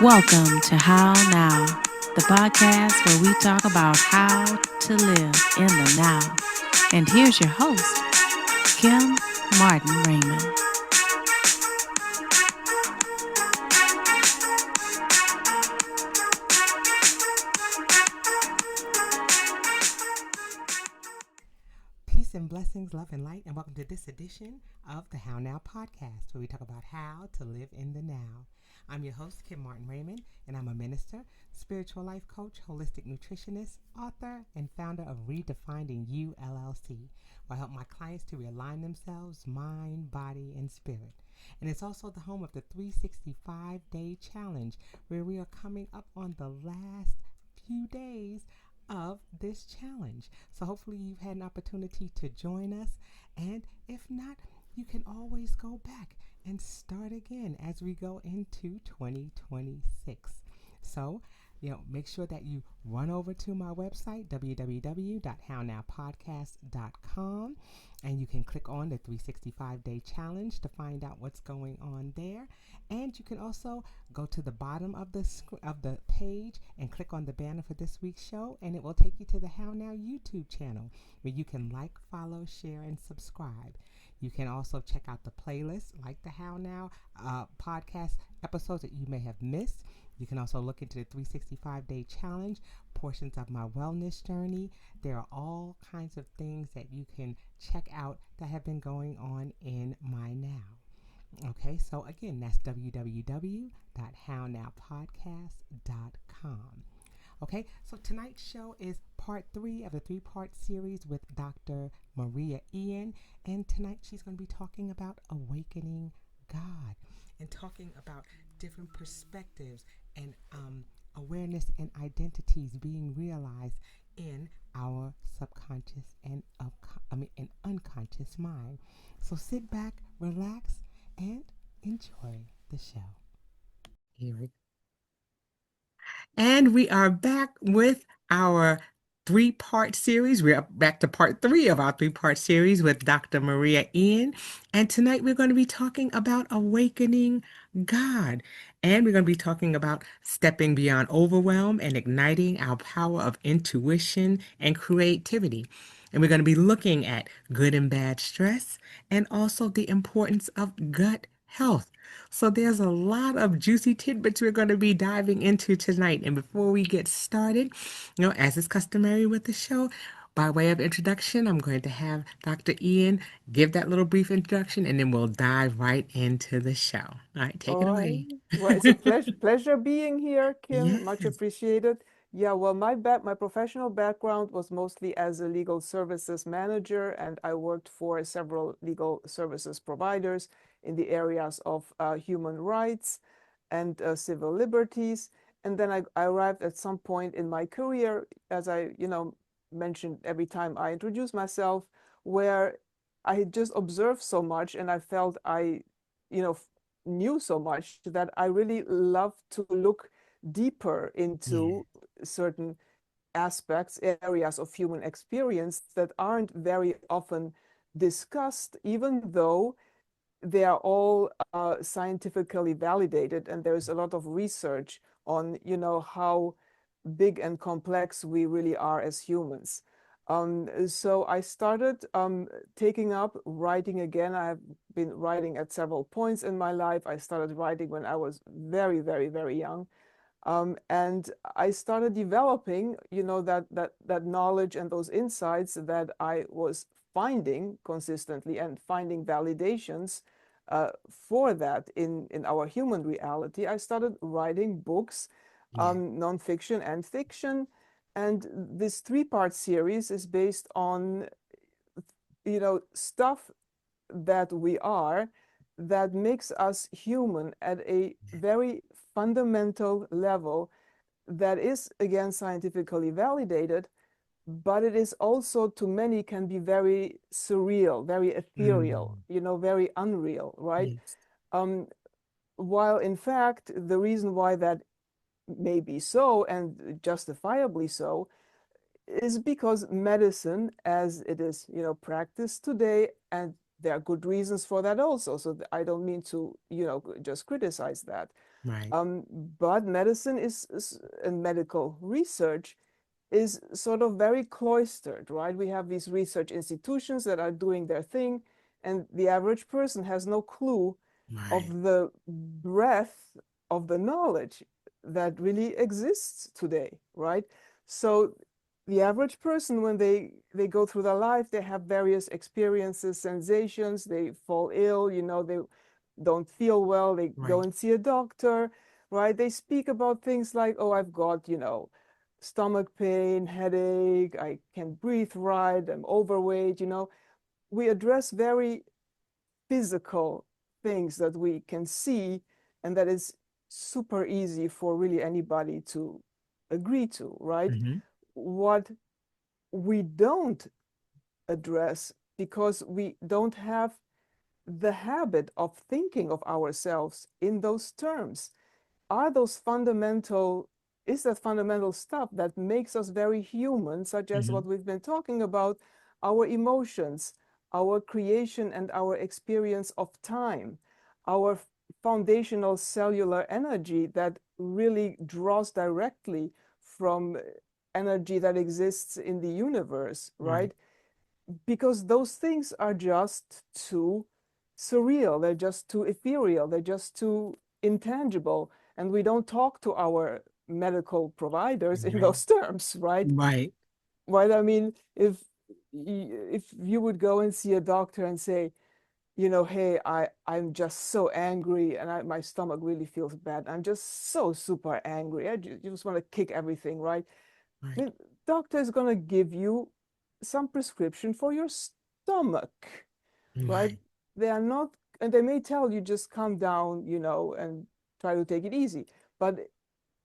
Welcome to How Now, the podcast where we talk about how to live in the now. And here's your host, Kim Martin Raymond. Peace and blessings, love and light, and welcome to this edition of the How Now podcast, where we talk about how to live in the now. I'm your host, Kim Martin Raymond, and I'm a minister, spiritual life coach, holistic nutritionist, author, and founder of Redefining You LLC, where I help my clients to realign themselves, mind, body, and spirit. And it's also the home of the 365-day challenge, where we are coming up on the last few days of this challenge. So hopefully you've had an opportunity to join us, and if not, you can always go back and start again as we go into 2026. So, make sure that you run over to my website, www.hownowpodcast.com, and you can click on the 365-day challenge to find out what's going on there. And you can also go to the bottom of the page and click on the banner for this week's show, and it will take you to the How Now YouTube channel, where you can like, follow, share, and subscribe. You can also check out the playlist, like the How Now podcast episodes that you may have missed. You can also look into the 365-day challenge, portions of my wellness journey. There are all kinds of things that you can check out that have been going on in my now. Okay, so again, that's www.hownowpodcast.com. Okay, so tonight's show is part 3 of a 3-part series with Dr. Maria Ian. And tonight she's going to be talking about awakening God and talking about different perspectives and awareness and identities being realized in our subconscious and unconscious mind. So sit back, relax, and enjoy the show. Here we go. And we are back with our 3-part series. We're back to part 3 of our 3-part series with Dr. Maria Ian. And tonight we're going to be talking about awakening God. And we're going to be talking about stepping beyond overwhelm and igniting our power of intuition and creativity. And we're going to be looking at good and bad stress and also the importance of gut health. So there's a lot of juicy tidbits we're going to be diving into tonight. And before we get started, as is customary with the show, by way of introduction, I'm going to have Dr. Ian give that little brief introduction, and then we'll dive right into the show. All right, take it All right. away. Well, it's a pleasure being here, Kim. Much Yes. appreciated. Yeah, well, my professional background was mostly as a legal services manager, and I worked for several legal services providers in the areas of human rights and civil liberties. And then I arrived at some point in my career, as I, mentioned every time I introduce myself, where I had just observed so much and I felt you know, knew so much that I really love to look deeper Yeah. into certain aspects, areas of human experience that aren't very often discussed, even though they are all scientifically validated, and there's a lot of research on, how big and complex we really are as humans. So I started taking up writing again. I have been writing at several points in my life. I started writing when I was very, very, very young. And I started developing, that knowledge and those insights that I was finding consistently and finding validations for that in our human reality. I started writing books, Yeah. nonfiction and fiction. And this 3-part series is based on, stuff that we are that makes us human at a very fundamental level that is, again, scientifically validated, but it is also, to many, can be very surreal, very ethereal, Mm. very unreal, right? Yes. Um, while in fact, the reason why that may be so, and justifiably so, is because medicine, as it is, practiced today, and there are good reasons for that also. So I don't mean to, just criticize that. Right. But medicine and medical research is sort of very cloistered, right? We have these research institutions that are doing their thing, and the average person has no clue Right. of the breadth of the knowledge that really exists today, right? So the average person, when they go through their life, they have various experiences, sensations, they fall ill, they don't feel well, they go Right. and see a doctor, right? They speak about things like, oh, I've got, stomach pain, headache, I can't breathe right, I'm overweight, we address very physical things that we can see, and that is super easy for really anybody to agree to, right? Mm-hmm. What we don't address, because we don't have the habit of thinking of ourselves in those terms, are those fundamental, is that fundamental stuff that makes us very human, such as Mm-hmm. what we've been talking about, our emotions, our creation and our experience of time, our foundational cellular energy that really draws directly from energy that exists in the universe, Right. right? Because those things are just too surreal, they're just too ethereal, they're just too intangible, and we don't talk to our medical providers in Right. those terms, right? Right. Right? I mean, if you would go and see a doctor and say, hey, I'm just so angry, and my stomach really feels bad, I'm just so super angry, you just want to kick everything, right? Right. The doctor is going to give you some prescription for your stomach, right? Right. They are not, and they may tell you just calm down, and try to take it easy. But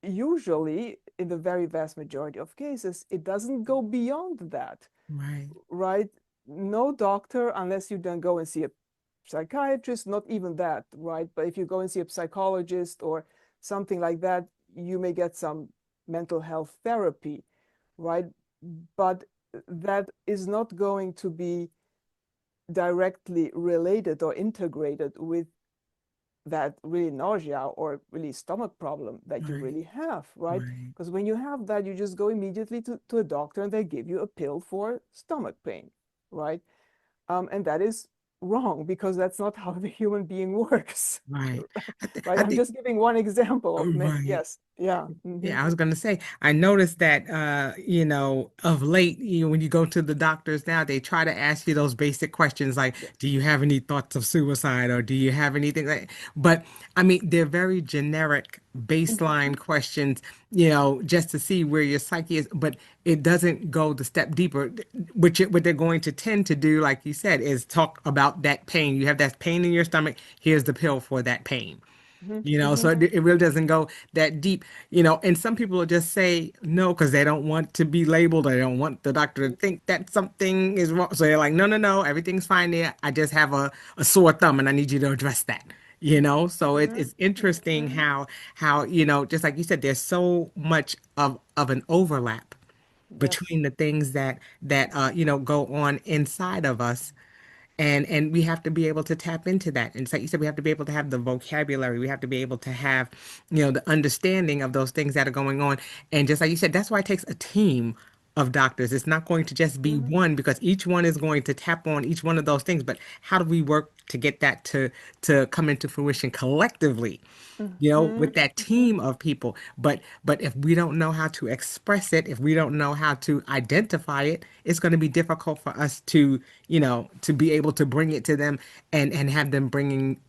usually, in the very vast majority of cases, it doesn't go beyond that, Right. right? No doctor, unless you then go and see a psychiatrist, not even that, right? But if you go and see a psychologist or something like that, you may get some mental health therapy, right? But that is not going to be directly related or integrated with that really nausea or really stomach problem that you Right. really have, right? Right. Because when you have that, you just go immediately to a doctor and they give you a pill for stomach pain, right? And that is wrong, because that's not how the human being works, Right. right? I I'm think just giving one example of many. right. Yes, yeah. Yeah, I was going to say, I noticed that, of late, when you go to the doctors now, they try to ask you those basic questions like, Yeah. do you have any thoughts of suicide or do you have anything like, but I mean, they're very generic baseline questions, just to see where your psyche is, but it doesn't go the step deeper, which what they're going to tend to do, like you said, is talk about that pain. You have that pain in your stomach. Here's the pill for that pain. Mhm, So mhm, it really doesn't go that deep, and some people will just say no because they don't want to be labeled or they don't want the doctor to think that something is wrong. So they're like, no, no, no, everything's fine there. I just have a sore thumb and I need you to address that. So mhm, it's interesting mhm. how, just like you said, there's so much of an overlap Yes. between the things that go on inside of us, and we have to be able to tap into that. And it's like you said, we have to be able to have the vocabulary, we have to be able to have the understanding of those things that are going on. And just like you said, that's why it takes a team of doctors. It's not going to just be Mhm, one, because each one is going to tap on each one of those things. But how do we work to get that to come into fruition collectively, with mhm, that mhm. team of people? But if we don't know how to express it, if we don't know how to identify it, it's going to be difficult for us to be able to bring it to them, and have them bring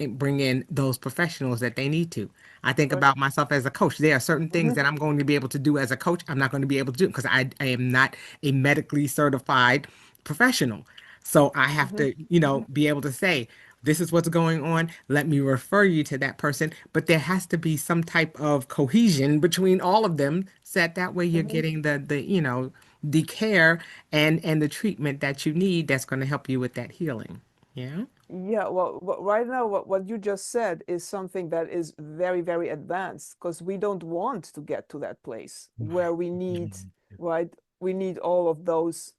in those professionals that they need to. I think Right. about myself as a coach. There are certain things Mhm, that I'm going to be able to do as a coach. I'm not going to be able to do because I am not a medically certified professional. So I have mhm, to, mhm, be able to say, this is what's going on. Let me refer you to that person. But there has to be some type of cohesion between all of them, so that way you're mhm. getting the care and the treatment that you need that's going to help you with that healing. Yeah. Yeah, well, right now, what you just said is something that is very, very advanced, because we don't want to get to that place where Right. we need, right? We need all of those,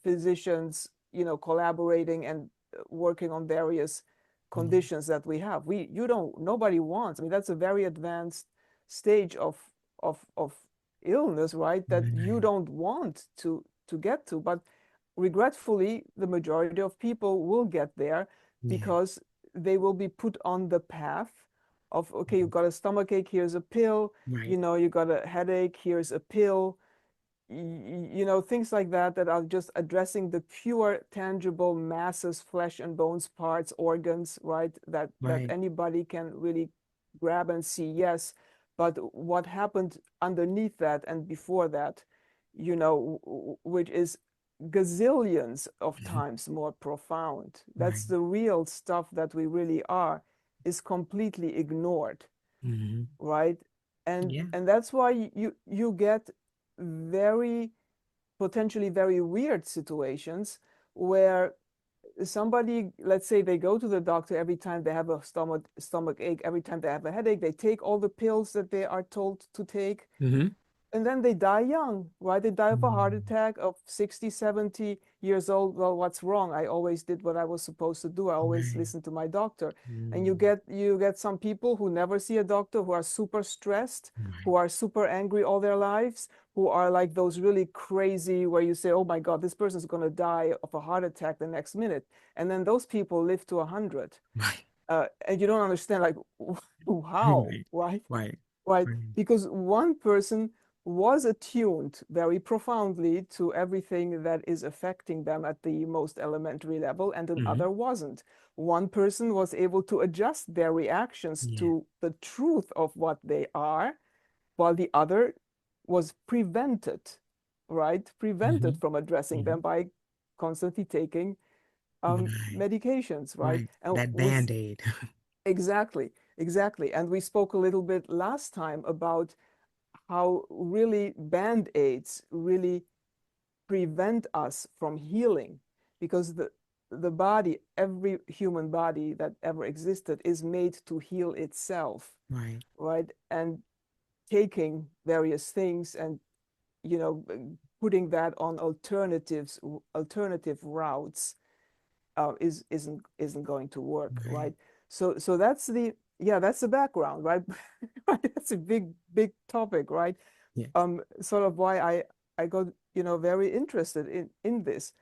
physicians, collaborating and working on various conditions that we have. Nobody wants. I mean, that's a very advanced stage of illness, right? That you don't want to get to, but regretfully, the majority of people will get there because they will be put on the path of, okay, you've got a stomachache, here's a pill, you got a headache, here's a pill, things like that are just addressing the pure, tangible masses, flesh and bones, parts, organs, right? That anybody can really grab and see, yes. But what happened underneath that and before that, which is gazillions of times more profound. That's the real stuff that we really are, is completely ignored, right? And that's why you get very potentially very weird situations where somebody, let's say they go to the doctor every time they have a stomach ache, every time they have a headache, they take all the pills that they are told to take, and then they die young, right? They die of a heart attack of 60, 70 years old. Well, what's wrong? I always did what I was supposed to do. I always listened to my doctor. And you get some people who never see a doctor, who are super stressed, who are super angry all their lives, who are like those really crazy, where you say, oh my God, this person's going to die of a heart attack the next minute. And then those people live to 100. And you don't understand, like, how, right? Because one person was attuned very profoundly to everything that is affecting them at the most elementary level, and another wasn't. One person was able to adjust their reactions to the truth of what they are, while the other was prevented from addressing them by constantly taking medications, right? And that Band-Aid. Exactly. And we spoke a little bit last time about how really Band-Aids really prevent us from healing, because the body, every human body that ever existed, is made to heal itself, right? And taking various things and putting that on alternative routes isn't going to work, right? So that's the background, right? That's a big topic, right? Sort of why I got very interested in this.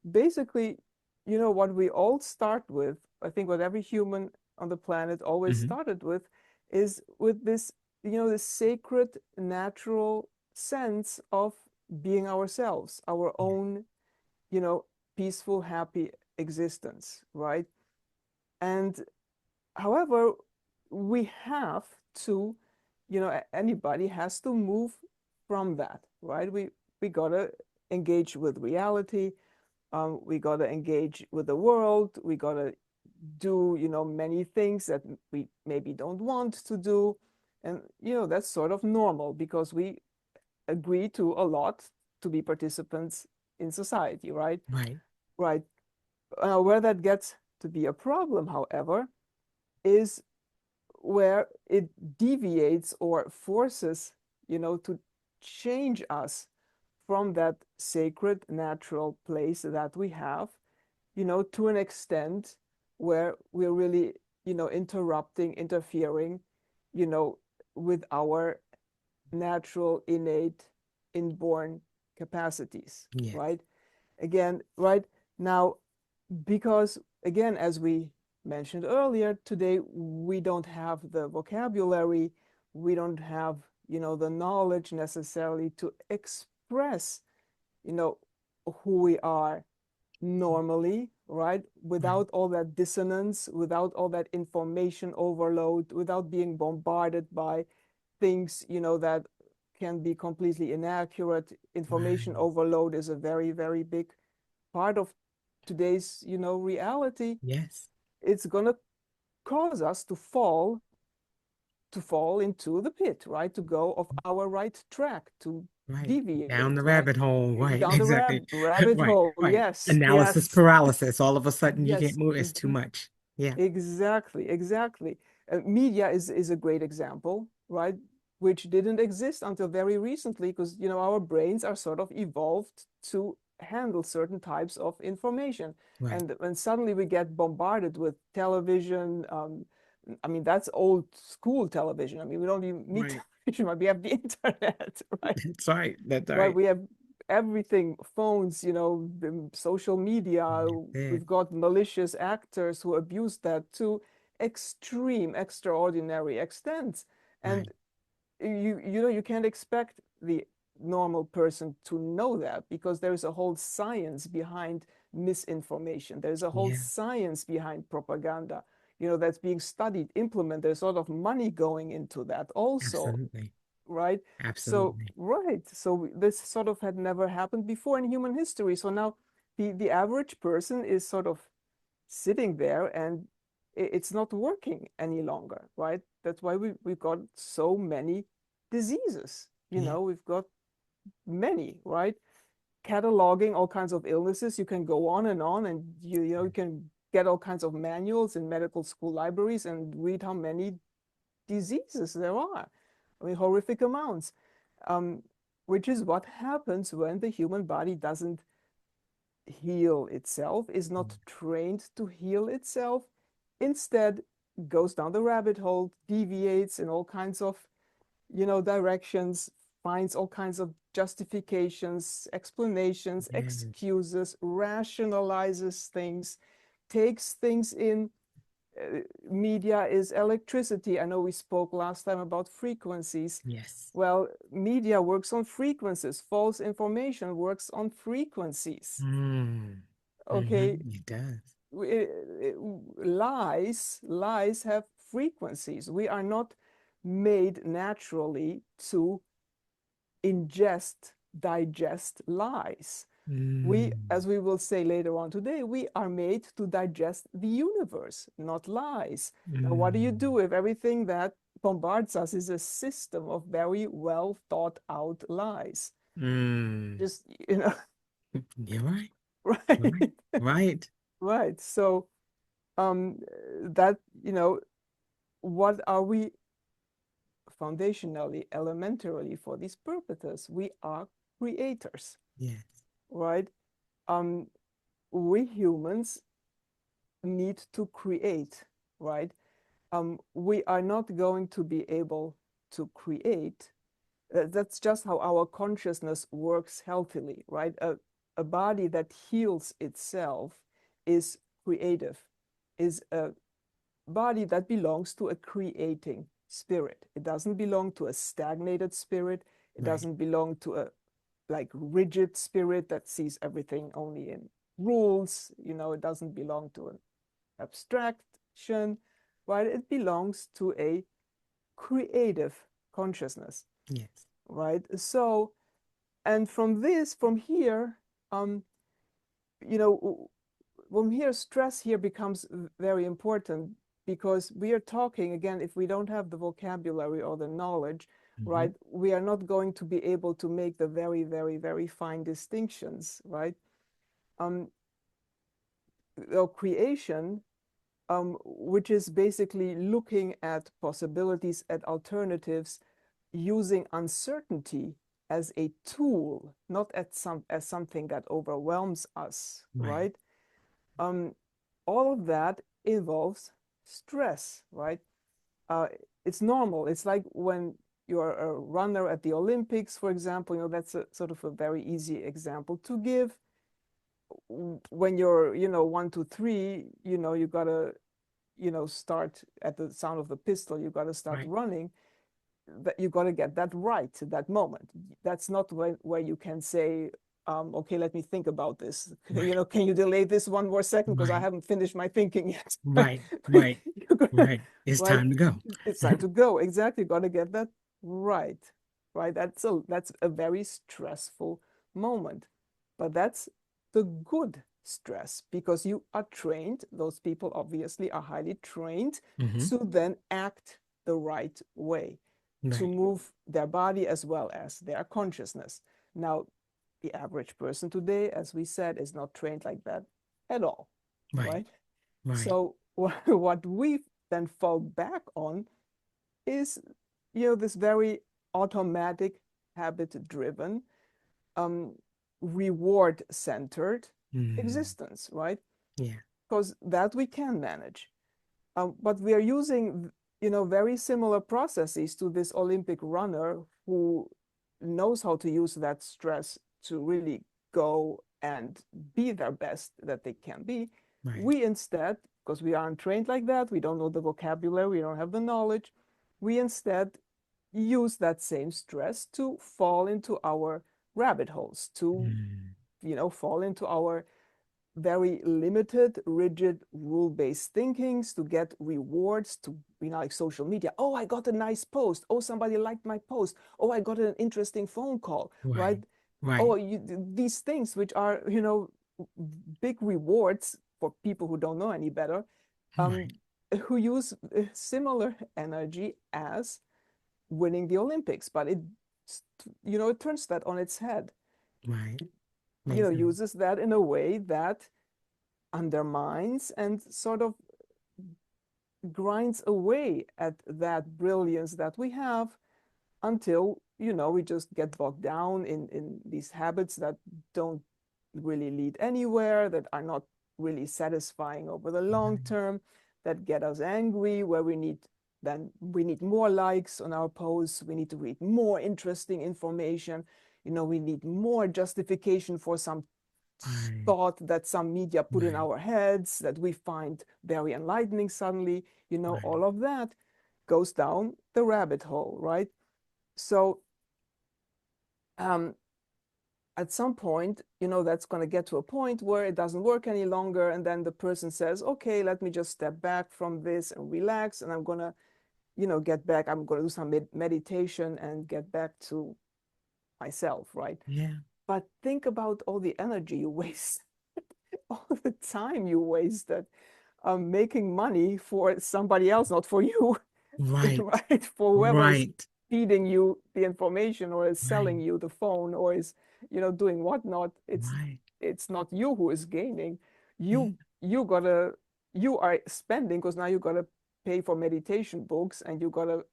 Basically, what we all start with, I think what every human on the planet always started with, is with this this sacred natural sense of being ourselves, our own peaceful, happy existence, right? And however, we have to, anybody has to move from that, right? We gotta engage with reality. We gotta engage with the world. We gotta do, many things that we maybe don't want to do. And, that's sort of normal, because we agree to a lot to be participants in society, right? Right. Where that gets to be a problem, however, is where it deviates or forces, to change us from that sacred natural place that we have, to an extent where we're really, interfering, with our natural, innate, inborn capacities, right? Again, right now, because again, as we mentioned earlier, today we don't have the vocabulary, we don't have, the knowledge necessarily to express, who we are normally, right? Without all that dissonance, without all that information overload, without being bombarded by things, that can be completely inaccurate. Information overload is a very, very big part of today's, reality. It's gonna cause us to fall into the pit, right? To go off our right track, to deviate down the rabbit hole, down the rabbit hole. Yes, analysis paralysis. All of a sudden, you yes. can't move. It's too much. Exactly. Media is a great example, right? Which didn't exist until very recently, because our brains are sort of evolved to handle certain types of information. Right. And when suddenly we get bombarded with television, I mean, that's old school television. I mean, we don't even need Right. television, but we have the internet, right? That's right. That's Right, right. we have everything, phones, social media. That's it. We've got malicious actors who abuse that to extreme, extraordinary extents. Right. And you can't expect the normal person to know that, because there's a whole science behind misinformation. There's a whole Yeah. science behind propaganda, that's being studied, implemented. There's a lot of money going into that also, Absolutely. right? So, Absolutely. right. So this sort of had never happened before in human history. So now the average person is sort of sitting there, and it's not working any longer, right? That's why we've got so many diseases. Yeah. We've got many, right? Cataloging all kinds of illnesses. You can go on, and you can get all kinds of manuals in medical school libraries and read how many diseases there are. I mean, horrific amounts, which is what happens when the human body doesn't heal itself, is not trained to heal itself, instead goes down the rabbit hole, deviates in all kinds of, directions, finds all kinds of justifications, explanations, Yeah. excuses, rationalizes things, takes things in. Media is electricity. I know we spoke last time about frequencies. Yes. Well, media works on frequencies. False information works on frequencies. Mm. Okay, It does. lies have frequencies. We are not made naturally to ingest, digest lies. We, Mm. as we will say later on today, we are made to digest the universe, not lies. Now, what do you Mm. do if everything that bombards us is a system of very well thought out lies? Mm. Just, You're right. Right. right, Right. right. So, that, what are we foundationally, elementarily for these purposes? We are creators, Yes. right? Um, we humans need to create, right? We are not going to be able to create. That's just how our consciousness works healthily, right? A body that heals itself is creative, is a body that belongs to a creating spirit. It doesn't belong to a stagnated spirit. It Right. doesn't belong to a rigid spirit that sees everything only in rules. It doesn't belong to an abstraction, right? It belongs to a creative consciousness, Yes. right? So, and from here, you know, from here, stress here becomes very important, because we are talking, again, if we don't have the vocabulary or the knowledge, right, we are not going to be able to make the very, very, very fine distinctions, right? Creation, which is basically looking at possibilities, at alternatives, using uncertainty as a tool, not as something that overwhelms us, Right. right? All of that involves stress, right? It's normal. It's like when you're a runner at the Olympics, for example. That's a sort of a very easy example to give. When you're, 1, 2, 3, you gotta, start at the sound of the pistol. You gotta start Right. running. That you gotta get that right at that moment. That's not where you can say, okay, let me think about this. Right. Can you delay this 1 more second, because I Right. haven't finished my thinking yet. Right. Right. You're gonna, Right. It's right? time to go. It's time to go. Exactly. Got to get that right. Right. That's a very stressful moment, but that's the good stress, because you are trained. Those people obviously are highly trained to then act the right way, to Right. move their body as well as their consciousness. Now, the average person today, as we said, is not trained like that at all, Right. right? Right. So what we then fall back on is, this very automatic, habit-driven reward-centered Mm. existence, right? Yeah. Because that we can manage. But we are using, very similar processes to this Olympic runner who knows how to use that stress to really go and be their best that they can be. Right. We instead, because we aren't trained like that, we don't know the vocabulary, we don't have the knowledge, we instead use that same stress to fall into our rabbit holes, to, fall into our very limited, rigid, rule-based thinkings to get rewards to, like social media. Oh, I got a nice post. Oh, somebody liked my post. Oh, I got an interesting phone call, right? Right. Oh, these things which are, big rewards for people who don't know any better, Right. who use similar energy as winning the Olympics, but it turns that on its head. Right. Makes sense. Uses that in a way that undermines and sort of grinds away at that brilliance that we have until, we just get bogged down in these habits that don't really lead anywhere, that are not really satisfying over the long term, that get us angry, where we need more likes on our posts, we need to read more interesting information, we need more justification for some Right. thought that some media put in Right. our heads that we find very enlightening suddenly, Right. all of that goes down the rabbit hole, right? So at some point, that's going to get to a point where it doesn't work any longer. And then the person says, okay, let me just step back from this and relax. And I'm going to, get back. I'm going to do some meditation and get back to myself, right? Yeah. But think about all the energy you waste, all the time you wasted making money for somebody else, not for you, Right. right? For whoever is Right. feeding you the information or is selling Right. you the phone or is, doing whatnot. Right. It's not you who is gaining. Yeah. You are spending because now you gotta pay for meditation books and you gotta,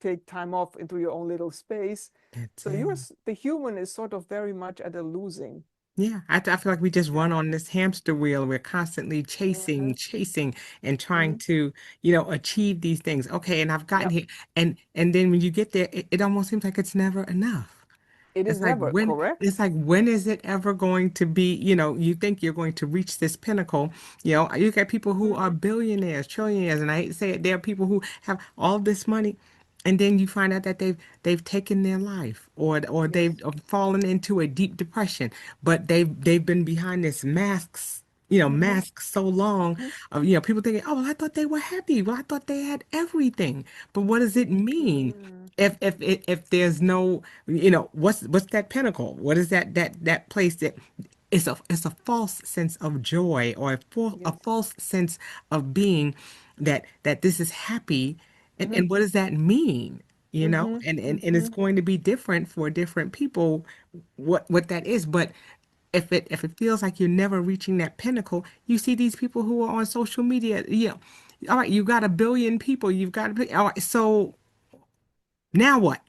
take time off into your own little space. That's So it. the human is sort of very much at a losing. Yeah, I feel like we just run on this hamster wheel. We're constantly Mhm, chasing, and trying mhm. to, achieve these things. Okay, and I've gotten Yeah, here, and then when you get there, it almost seems like it's never enough. it is never correct. It's like when is it ever going to be, you think you're going to reach this pinnacle. You get people who Mhm. are billionaires, trillionaires, and I hate to say it, there are people who have all this money, and then you find out that they've taken their life, or they've Yes. fallen into a deep depression, but they've been behind this masks. Mhm, Masks so long mhm, of, people thinking, oh, well, I thought they were happy. Well, I thought they had everything. But what does it mean mhm. if there's no, what's that pinnacle? What is that place that it's a false sense of joy, or a Yes. false sense of being, that this is happy, Mhm, and what does that mean? mhm, And it's mhm. going to be different for different people, what that is. But if it feels like you're never reaching that pinnacle, you see these people who are on social media, all right, you got a billion people, you've got all right, so now what?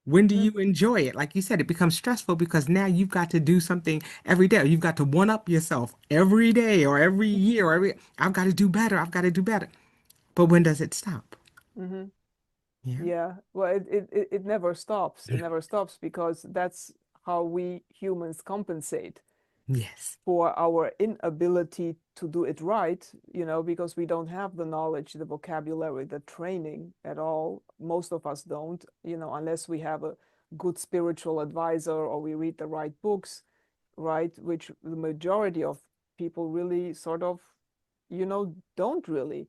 When do Mhm. you enjoy it? Like you said, it becomes stressful because now you've got to do something every day. You've got to one up yourself every day or every year or I've got to do better. I've got to do better. But when does it stop? Mhm. Yeah. Yeah. Well, it never stops. It never stops because that's how we humans compensate Yes. for our inability to do it right, because we don't have the knowledge, the vocabulary, the training at all. Most of us don't, unless we have a good spiritual advisor or we read the right books, right? Which the majority of people really sort of, don't really.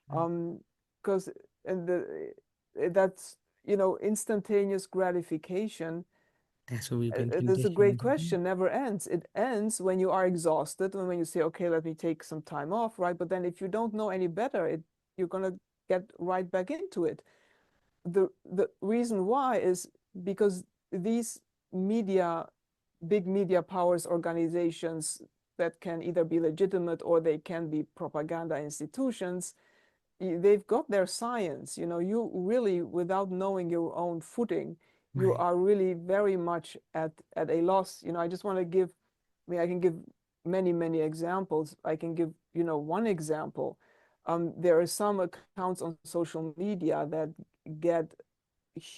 Because and that's, instantaneous gratification, That's what we've been it is a great conditioned to do. question, never ends. It ends when you are exhausted and when you say, okay, let me take some time off, right? But then if you don't know any better, you're gonna get right back into it. The reason why is because these media, big media powers organizations that can either be legitimate or they can be propaganda institutions, they've got their science. You really, without knowing your own footing, you Right. are really very much at a loss. I just want to give, I can give many, many examples. I can give, one example. There are some accounts on social media that get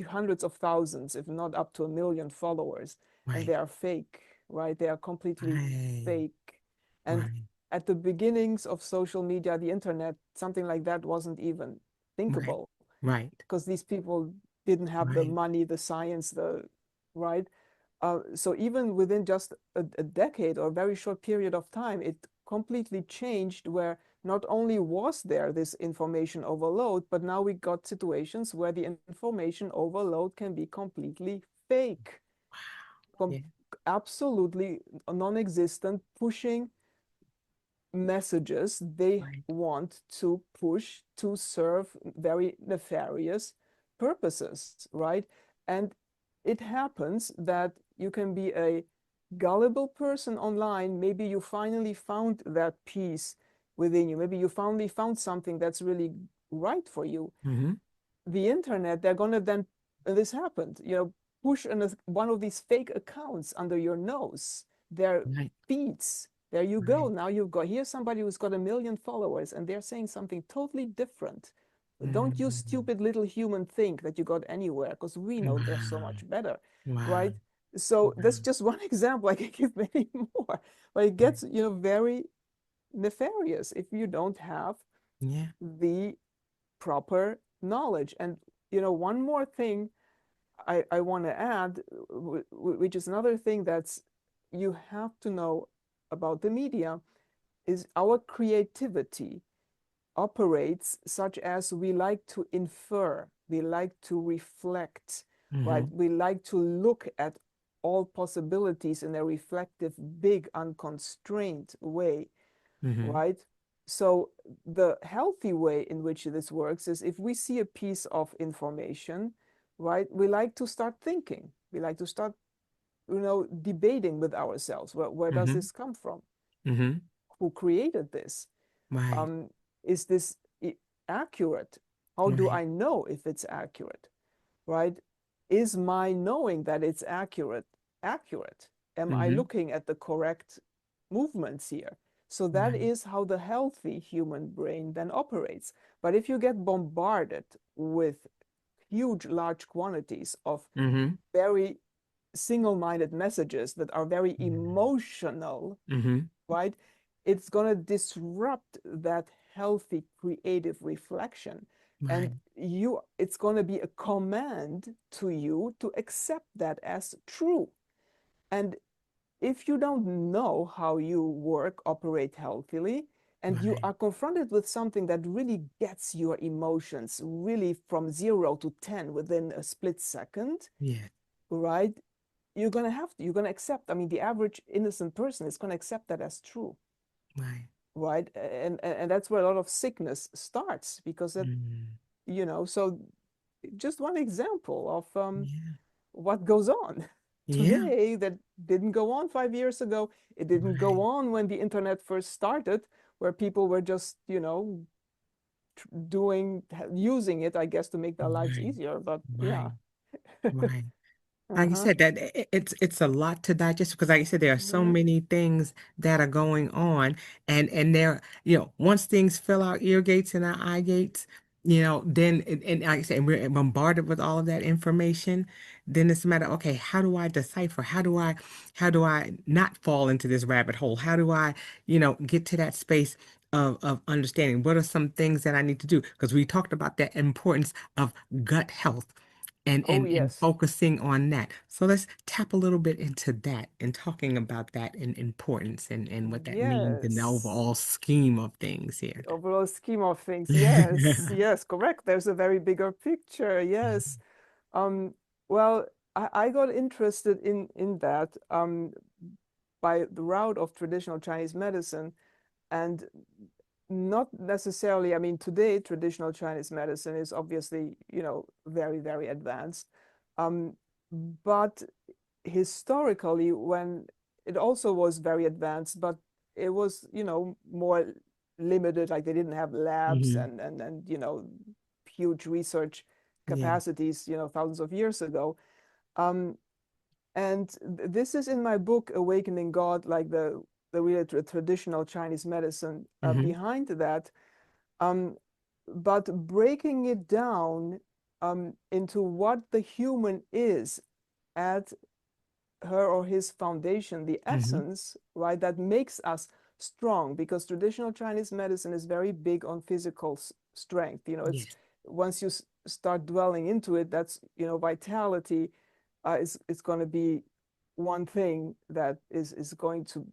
hundreds of thousands, if not up to 1 million followers, and Right. they are fake, right? They are completely Right. fake. And Right. at the beginnings of social media, the internet, something like that wasn't even Right. thinkable Right. because these people didn't have the Right. money, the science, right? So even within just a decade or a very short period of time, it completely changed where not only was there this information overload, but now we got situations where the information overload can be completely fake, Yeah. absolutely non-existent, pushing messages they Right. want to push to serve very nefarious purposes, right? And it happens that you can be a gullible person online. Maybe you finally found that peace within you. Maybe you finally found something that's really right for you. Mm-hmm. The internet, they're going to then, this happened, push one of these fake accounts under your nose, their Right. feeds. There you go. Right. Now you've got, here's somebody who's got 1 million followers and they're saying something totally different. Don't you Mm-hmm. stupid little human think that you got anywhere, because we know they're so Wow. much better, Wow. right? So that's Wow. just one example. I can give many more, but it Right. gets, very nefarious if you don't have Yeah. the proper knowledge. And one more thing I want to add, which is another thing that's you have to know about the media, is our creativity operates such as we like to infer, we like to reflect, right? Mm-hmm. We like to look at all possibilities in a reflective, big, unconstrained way, Mm-hmm. right? So the healthy way in which this works is if we see a piece of information, right, we like to start thinking. We like to start, debating with ourselves. Where does Mm-hmm. this come from? Mm-hmm. Who created this? Right. Um, is this accurate? How do Right. I know if it's accurate? Right? Is my knowing that it's accurate accurate? Am I Mm-hmm. looking at the correct movements here? So that Right. is how the healthy human brain then operates. But if you get bombarded with huge, large quantities of Mm-hmm. very single-minded messages that are very emotional, Mm-hmm. right? It's going to disrupt that healthy creative reflection. Right. And it's going to be a command to you to accept that as true. And if you don't know how you work, operate healthily, and you Right. are confronted with something that really gets your emotions really from 0 to 10 within a split second, Yeah. right? You're going to accept. I mean, the average innocent person is going to accept that as true, Right. right? And that's where a lot of sickness starts because that, Mm. so just one example of Yeah. what goes on Yeah. today that didn't go on 5 years ago. It didn't go Right. on when the internet first started, where people were just, using it, I guess, to make their lives Right. easier. But yeah. Right. Right. Like you Uh-huh. said, that it's a lot to digest because, like you said, there are so Mhm. many things that are going on, and there, once things fill our ear gates and our eye gates, then and like I said, and we're bombarded with all of that information. Then it's a matter, okay, how do I decipher? How do I not fall into this rabbit hole? How do I, get to that space of understanding? What are some things that I need to do? Because we talked about the importance of gut health and Oh, and yes. focusing on that. So let's tap a little bit into that and talking about that and importance and what that means in the Yes. overall scheme of things here. Overall scheme of things. Yes. Yes, correct. There's a very bigger picture. Yes. Um, well, I got interested in that by the route of traditional Chinese medicine, and not necessarily, I mean, today traditional Chinese medicine is obviously, very, very advanced. Um, but historically, when it also was very advanced, but it was, more limited, like they didn't have labs Hmm. and huge research Yeah. capacities, thousands of years ago. Um, and this is in my book, Awakening God, like the really traditional Chinese medicine Mm-hmm. behind that. Um, but breaking it down into what the human is at her or his foundation, the Mm-hmm. essence, right, that makes us strong, because traditional Chinese medicine is very big on physical strength. It's Yes. once you start dwelling into it, that's, vitality is going to be one thing that is going to,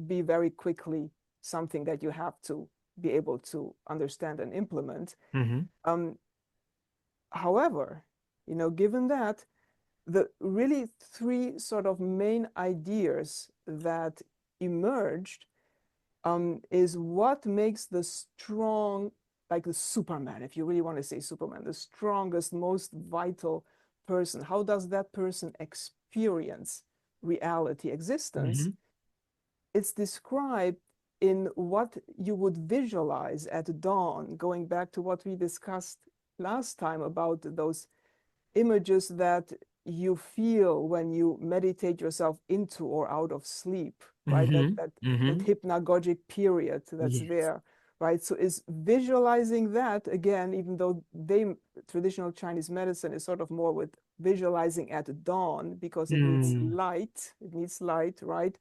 be very quickly something that you have to be able to understand and implement. Mm-hmm. Um, However, given that, the really three sort of main ideas that emerged is what makes the strong, like the Superman, if you really want to say Superman, the strongest, most vital person. How does that person experience reality, existence? Mm-hmm. It's described in what you would visualize at dawn, going back to what we discussed last time about those images that you feel when you meditate yourself into or out of sleep, right? That Mm-hmm. that that Mm-hmm. hypnagogic period that's Yes. there, right? So is visualizing that again, even though traditional Chinese medicine is sort of more with visualizing at dawn because Mm. it needs light, right?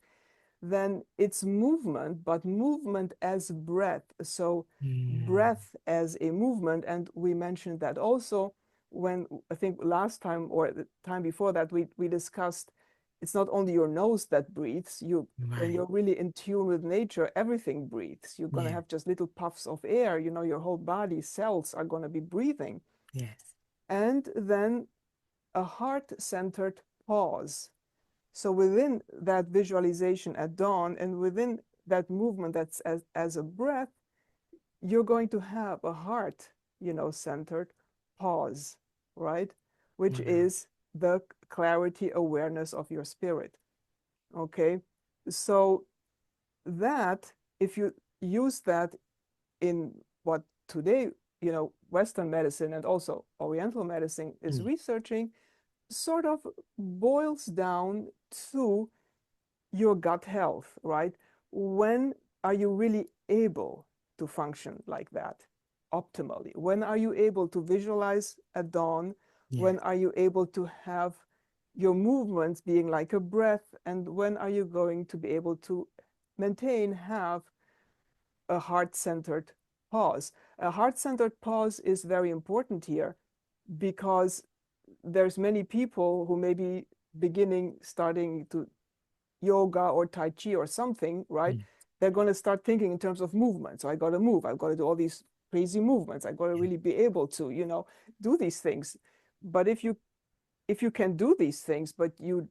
Then it's movement, but movement as breath. So Mm. breath as a movement. And we mentioned that also when I think last time or the time before that we discussed it's not only your nose that breathes. When Right. you're really in tune with nature, everything breathes. You're going to Yeah. have just little puffs of air, your whole body cells are going to be breathing. Yes. And then a heart-centered pause. So within that visualization at dawn and within that movement that's as a breath, you're going to have a heart, centered pause, right? Which Wow. is the clarity awareness of your spirit. Okay. So that, if you use that in what today, Western medicine and also Oriental medicine is Mm. researching, sort of boils down to your gut health, right? When are you really able to function like that optimally? When are you able to visualize at dawn? Yes. When are you able to have your movements being like a breath? And when are you going to be able to have a heart-centered pause? A heart-centered pause is very important here because there's many people who may be starting to yoga or Tai Chi or something, right? Mm. They're going to start thinking in terms of movement. So I got to move. I've got to do all these crazy movements. I got to Yeah. really be able to, do these things. But if you can do these things, but you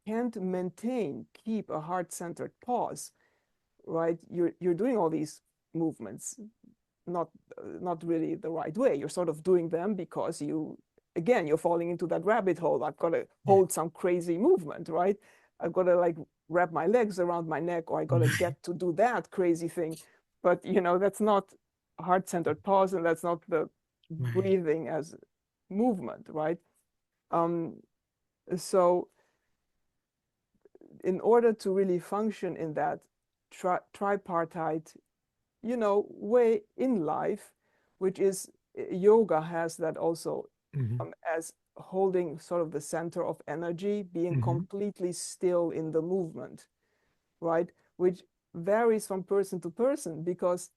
can't keep a heart-centered pause, right? You're doing all these movements not not really the right way. You're sort of doing them because you're falling into that rabbit hole. I've got to Yeah. hold some crazy movement, right? I've got to like wrap my legs around my neck, or I got to Right. get to do that crazy thing. But that's not heart-centered pause, and that's not the Right. breathing as movement, right? Um, so in order to really function in that tripartite way in life, which is yoga has that also Mm-hmm. as holding sort of the center of energy, being Mm-hmm. completely still in the movement, right? Which varies from person to person because,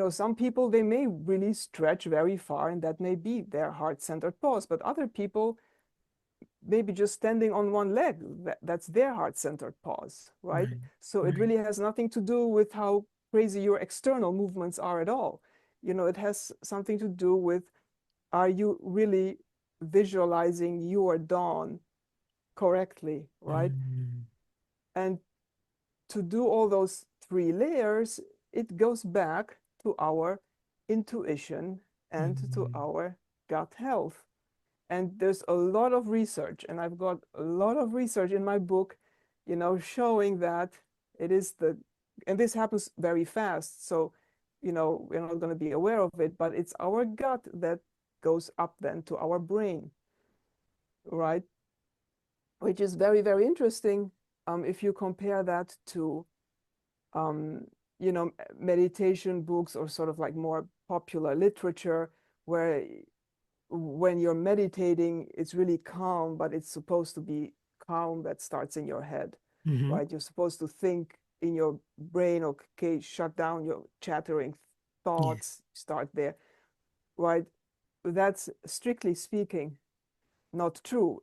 some people, they may really stretch very far and that may be their heart-centered pose, but other people, maybe just standing on one leg, that's their heart-centered pause, right? Right. So it Right. really has nothing to do with how crazy your external movements are at all. It has something to do with, are you really visualizing your dawn correctly, right? Mm. And to do all those three layers, it goes back to our intuition and to Mm. our gut health. And there's a lot of research, and I've got a lot of research in my book, showing that it is and this happens very fast. So, we're not going to be aware of it, but it's our gut that goes up then to our brain, right? which is very, very interesting if you compare that to, meditation books or sort of like more popular literature, where when you're meditating, it's really calm, but it's supposed to be calm that starts in your head, right? You're supposed to think in your brain, okay, shut down your chattering thoughts, start there, right? That's strictly speaking not true.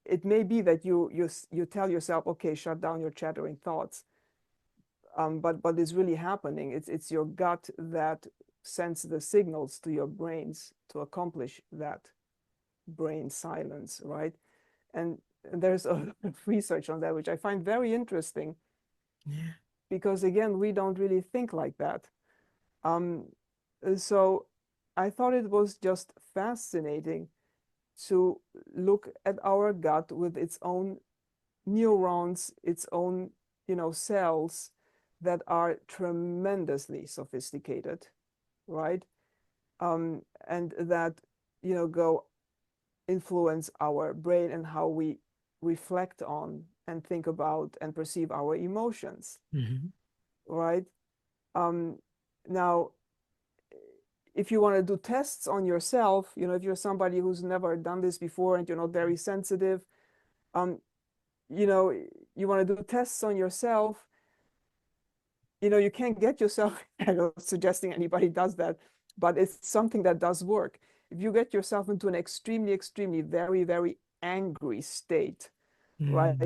It may be that you tell yourself, okay, shut down your chattering thoughts, but is really happening. It's your gut that sends the signals to your brains to accomplish that brain silence, right? And there's a lot of research on that, which I find very interesting. Yeah. Because again, we don't really think like that. So I thought it was just fascinating to look at our gut with its own neurons, its own, cells that are tremendously sophisticated, right? And that, go influence our brain and how we reflect on and think about and perceive our emotions, right? Now, if you want to do tests on yourself, if you're somebody who's never done this before and you're not very sensitive, you want to do tests on yourself, you can't get yourself, I'm not suggesting anybody does that, but it's something that does work. If you get yourself into an extremely, extremely, very, very angry state, right,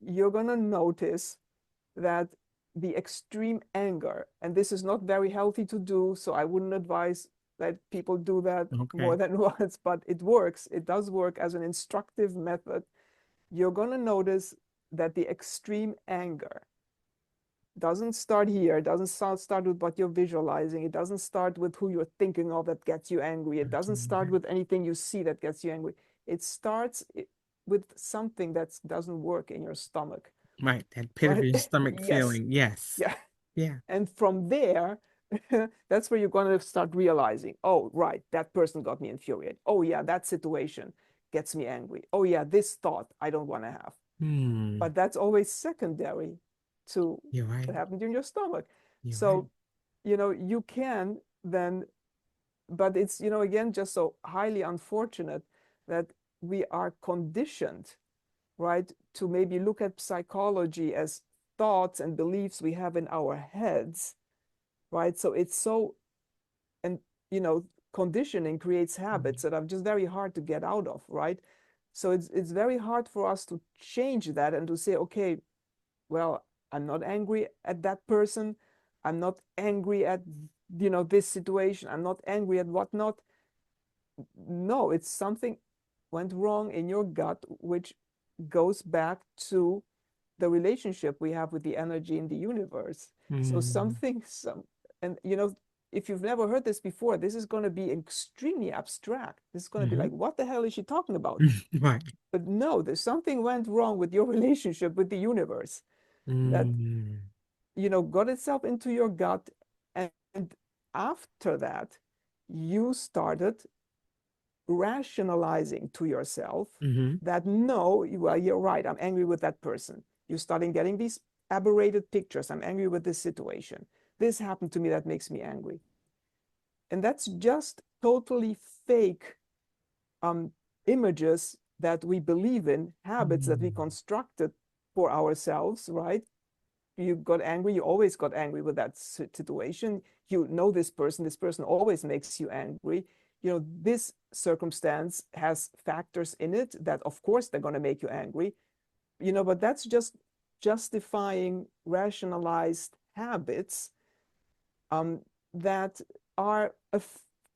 you're going to notice that the extreme anger, and this is not very healthy to do, so I wouldn't advise that people do that more than once, but it works. It does work as an instructive method. You're going to notice that the extreme anger doesn't start here. It doesn't start with what you're visualizing. It doesn't start with who you're thinking of that gets you angry. It doesn't start with anything you see that gets you angry. It starts with something that doesn't work in your stomach. Right, that pit of your stomach feeling. Yes. Yeah. Yeah. And from there, that's where you're going to start realizing, oh, right, that person got me infuriated. Oh, yeah, that situation gets me angry. Oh, yeah, this thought I don't want to have. But that's always secondary to what happened in your stomach. So, you can then, but it's, again, just so highly unfortunate that we are conditioned, right, to maybe look at psychology as thoughts and beliefs we have in our heads, right? So it's so, and, conditioning creates habits that are just very hard to get out of, right? So it's very hard for us to change that and to say, okay, well, I'm not angry at that person. I'm not angry at, this situation. I'm not angry at whatnot. No, it's something went wrong in your gut, which goes back to the relationship we have with the energy in the universe. So and if you've never heard this before, this is going to be extremely abstract. This is going to be like, what the hell is she talking about? Right. But no, there's something went wrong with your relationship with the universe that, got itself into your gut. And after that, you started rationalizing to yourself that, no, you're right, I'm angry with that person. You're starting getting these aberrated pictures. I'm angry with this situation. This happened to me that makes me angry. And that's just totally fake images that we believe in, habits that we constructed for ourselves, right? You got angry, you always got angry with that situation. You know this person always makes you angry. This circumstance has factors in it that, of course, they're going to make you angry, but that's just justifying rationalized habits that are a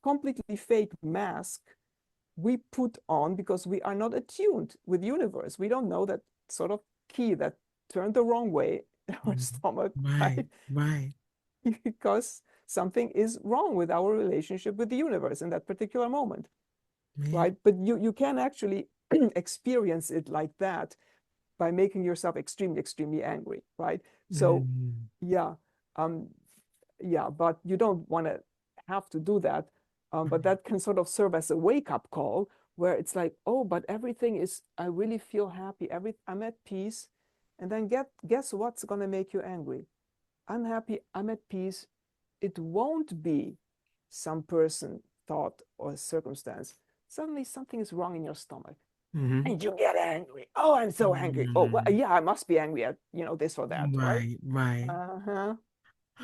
completely fake mask we put on because we are not attuned with the universe. We don't know that sort of key that turned the wrong way in our stomach, right? Because something is wrong with our relationship with the universe in that particular moment, right? But you can actually experience it like that by making yourself extremely, extremely angry, right? So, yeah, but you don't want to have to do that. But that can sort of serve as a wake-up call where it's like, oh, but everything is, I really feel happy. I'm at peace. And then guess what's gonna make you angry? I'm happy, I'm at peace. It won't be some person, thought, or circumstance. Suddenly something is wrong in your stomach. Mm-hmm. And you get angry. Oh, I'm so angry. Oh, well, Mm, yeah, I must be angry at, this or that, right? right, right. Uh-huh.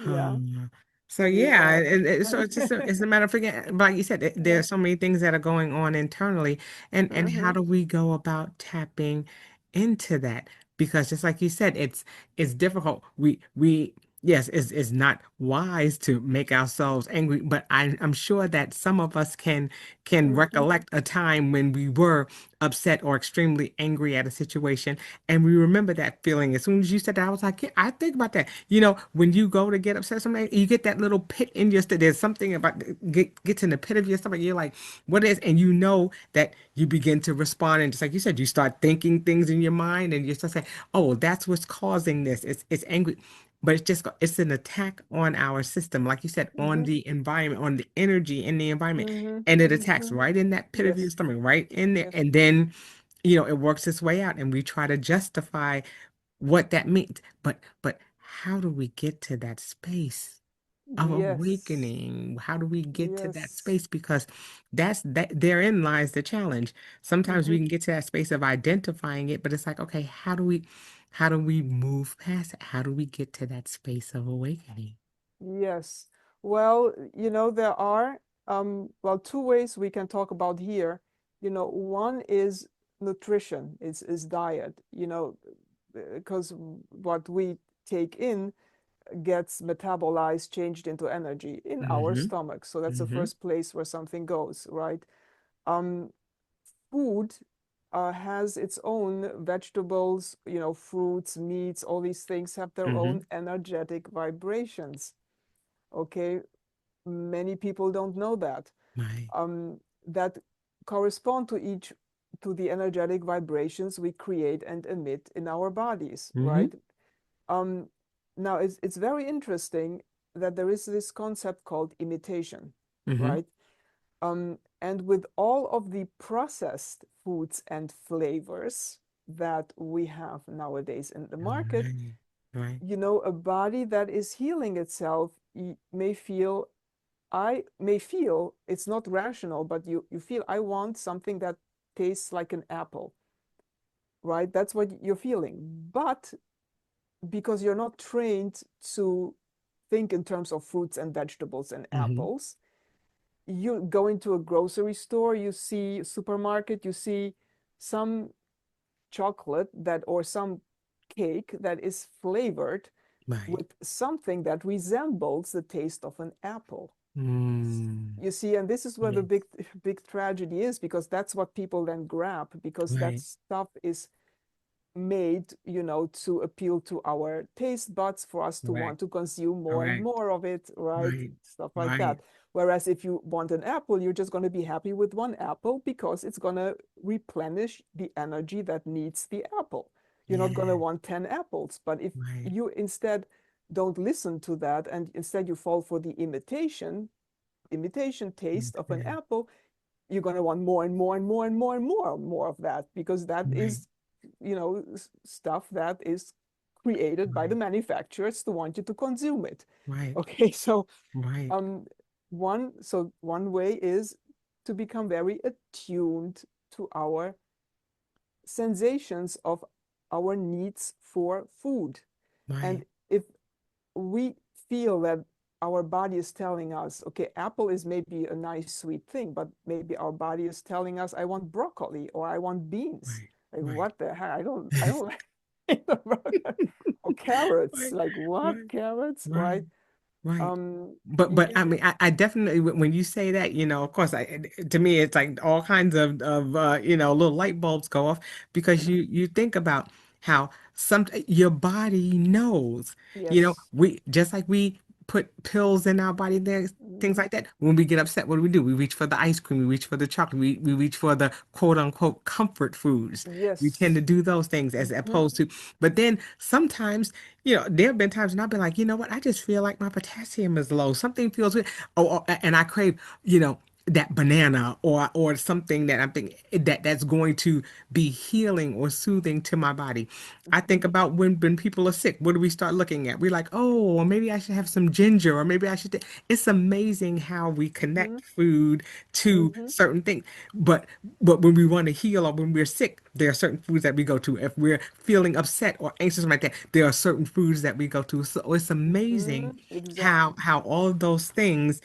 Yeah. Huh. So yeah, Yeah. so it's a matter of figuring, like you said, there Yeah. are so many things that are going on internally, and how Uh-huh. do we go about tapping into that? Because just like you said, it's difficult. We yes, it's not wise to make ourselves angry, but I'm sure that some of us can Mhm. recollect a time when we were upset or extremely angry at a situation. And we remember that feeling. As soon as you said that, I was like, yeah, I think about that. When you go to get upset, something you get that little pit in your stomach. There's something about gets in the pit of your stomach. You're like, what is? And you know that you begin to respond, and just like you said, you start thinking things in your mind, and you start saying, oh, that's what's causing this. It's angry. But it's an attack on our system, like you said, on Mhm. the environment, on the energy in the environment, Mhm. and it attacks Mhm. right in that pit of your Yes. stomach, right in there, Yes. and then it works its way out, and we try to justify what that means. But how do we get to that space of Yes. awakening? How do we get to that Yes. space? Because therein lies the challenge. Sometimes we Mhm. can get to that space of identifying it, but it's like, okay, how do we move past it? How do we get to that space of awakening? Yes. Well, there are well, two ways we can talk about here. One is nutrition, is diet, because what we take in gets metabolized, changed into energy in our Mm-hmm. stomach. So that's the Mm-hmm. first place where something goes, right? Um, Food has its own vegetables, fruits, meats, all these things have their Mm-hmm. own energetic vibrations. Okay, many people don't know that. Right. That correspond to the energetic vibrations we create and emit in our bodies, Mm-hmm. right? Um, Now it's very interesting that there is this concept called imitation, Mm-hmm. right? And with all of the processed foods and flavors that we have nowadays in the market, Right. Right. a body that is healing itself I may feel it's not rational, but you feel I want something that tastes like an apple, right? That's what you're feeling. But because you're not trained to think in terms of fruits and vegetables and Mm-hmm. apples, you go into a grocery store, you see a supermarket, you see some chocolate that or some cake that is flavored Right. with something that resembles the taste of an apple. Mm. You see, and this is where the Yes. big tragedy is, because that's what people then grab, because that Right. stuff is made, to appeal to our taste buds for us to want Correct. to consume more and Correct. more of it, right? Right. Stuff like Right. that. Whereas if you want an apple, you're just going to be happy with one apple because it's going to replenish the energy that needs the apple. You're not going to Yeah. want 10 apples. But if Right. you instead don't listen to that and instead you fall for the imitation taste of an Okay. apple, you're going to want more and more and more and more and more of that, because that Right. is, stuff that is created by the Right. manufacturers to want you to consume it. Right. Okay, so Right. um one way is to become very attuned to our sensations of our needs for food. And Right. if we feel that our body is telling us, okay, apple is maybe a nice sweet thing, but maybe our body is telling us, I want broccoli or I want beans. Right. Like, Right. what the heck? I don't like or carrots. Right. Like, what? Right. Carrots, Right. right? Right. Um, But I you, mean, I definitely when you say that, of course, to me it's like all kinds of little light bulbs go off because mhm, you think about how your body knows. yes. We just like we put pills in our body, there's things Mhm, like that. When we get upset, what do? We reach for the ice cream, we reach for the chocolate, we reach for the quote unquote comfort foods. We tend to yes. do those things as Mhm, opposed to, but then sometimes there have been times when I've been like, you know what? I just feel like my potassium is low. Something feels good. Oh, and I crave, you know, that banana or something that I'm thinking that's going to be healing or soothing to my body. I think Mhm. about when people are sick, what do we start looking at? We're like, oh, well, maybe I should have some ginger, or maybe I should. It's amazing how we connect Mhm. food to Mhm. certain things. But when we want to heal or when we're sick, there are certain foods that we go to. If we're feeling upset or anxious like that, there are certain foods that we go to. So it's amazing Mhm. Exactly. how all of those things,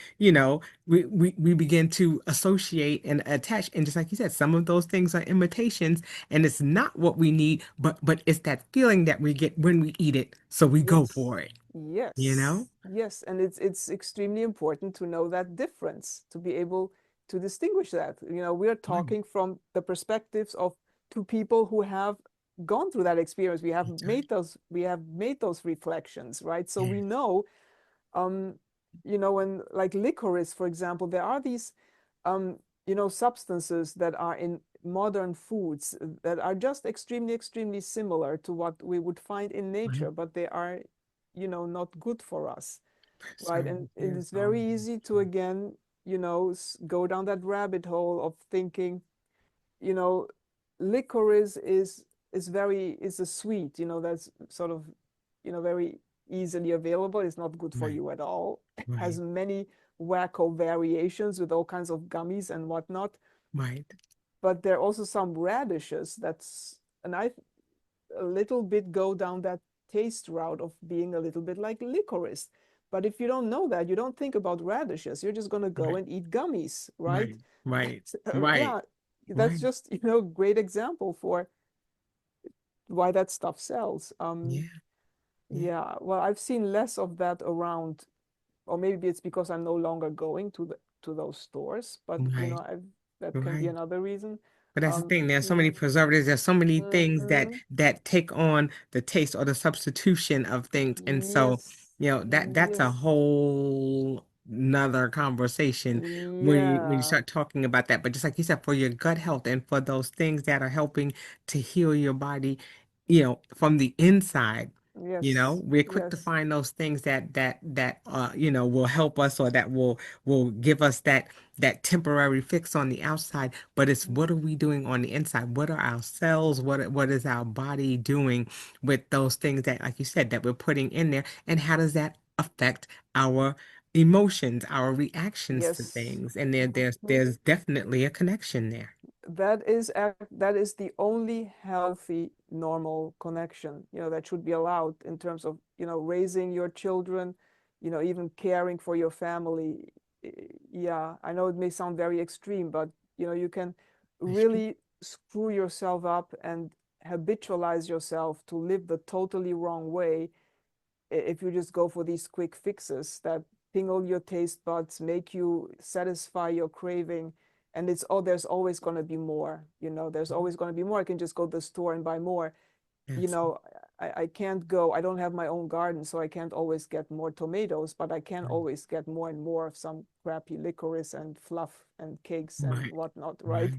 we begin to associate and attach. And just like you said, some of those things are imitations, and it's not what we need, but it's that feeling that we get when we eat it. So we go Yes. for it, you know? Yes. Yes. And it's extremely important to know that difference, to be able to distinguish that. We're Right. talking from the perspectives of two people who have gone through that experience. That's right. We have made those reflections, right? So we Yes. know, um, when like licorice, for example, there are these substances that are in modern foods that are just extremely, extremely similar to what we would find in Right. nature, but they are, not good for us, right? And, Certain and fears it's are very easy to, again, go down that rabbit hole of thinking, you know, licorice is a sweet, that's sort of, very easily available. It's not good for right, you at all. right, Has many wacko variations with all kinds of gummies and whatnot. right, But there are also some radishes and I a little bit go down that taste route of being a little bit like licorice. But if you don't know that, you don't think about radishes. You're just going to go right, and eat gummies, right? right, right, So, right, yeah, that's right. just, great example for why that stuff sells. Yeah, yeah, Yeah, well, I've seen less of that around, or maybe it's because I'm no longer going to those stores, but right, that can be right. another reason. But that's the thing. There's so Yeah. many preservatives. There's so many things that Hmm. that take on the taste or the substitution of things. And so, Yes. that's a Yes. whole nother conversation when you Yeah. start talking about that. But just like you said, for your gut health and for those things that are helping to heal your body, from the inside. Yes. We're quick to Yes. find those things that will help us or that will give us that temporary fix on the outside, but it's what are we doing on the inside? What are our cells? What is our body doing with those things that, like you said, that we're putting in there? And how does that affect our emotions, our reactions to Yes. things? And there's Mhm. there's definitely a connection there. That is the only healthy, normal connection, that should be allowed in terms of, raising your children, even caring for your family. Yeah, I know it may sound very extreme, but you can That's true. really screw yourself up and habitualize yourself to live the totally wrong way if you just go for these quick fixes that tingle your taste buds, make you satisfy your craving, and there's always going to be more. There's always going to be more. I can just go to the store and buy more. you That's know I can't go. I don't have my own garden, so I can't always get more tomatoes, but I can right, always get more and more of some crappy licorice and fluff and cakes and right, whatnot, right?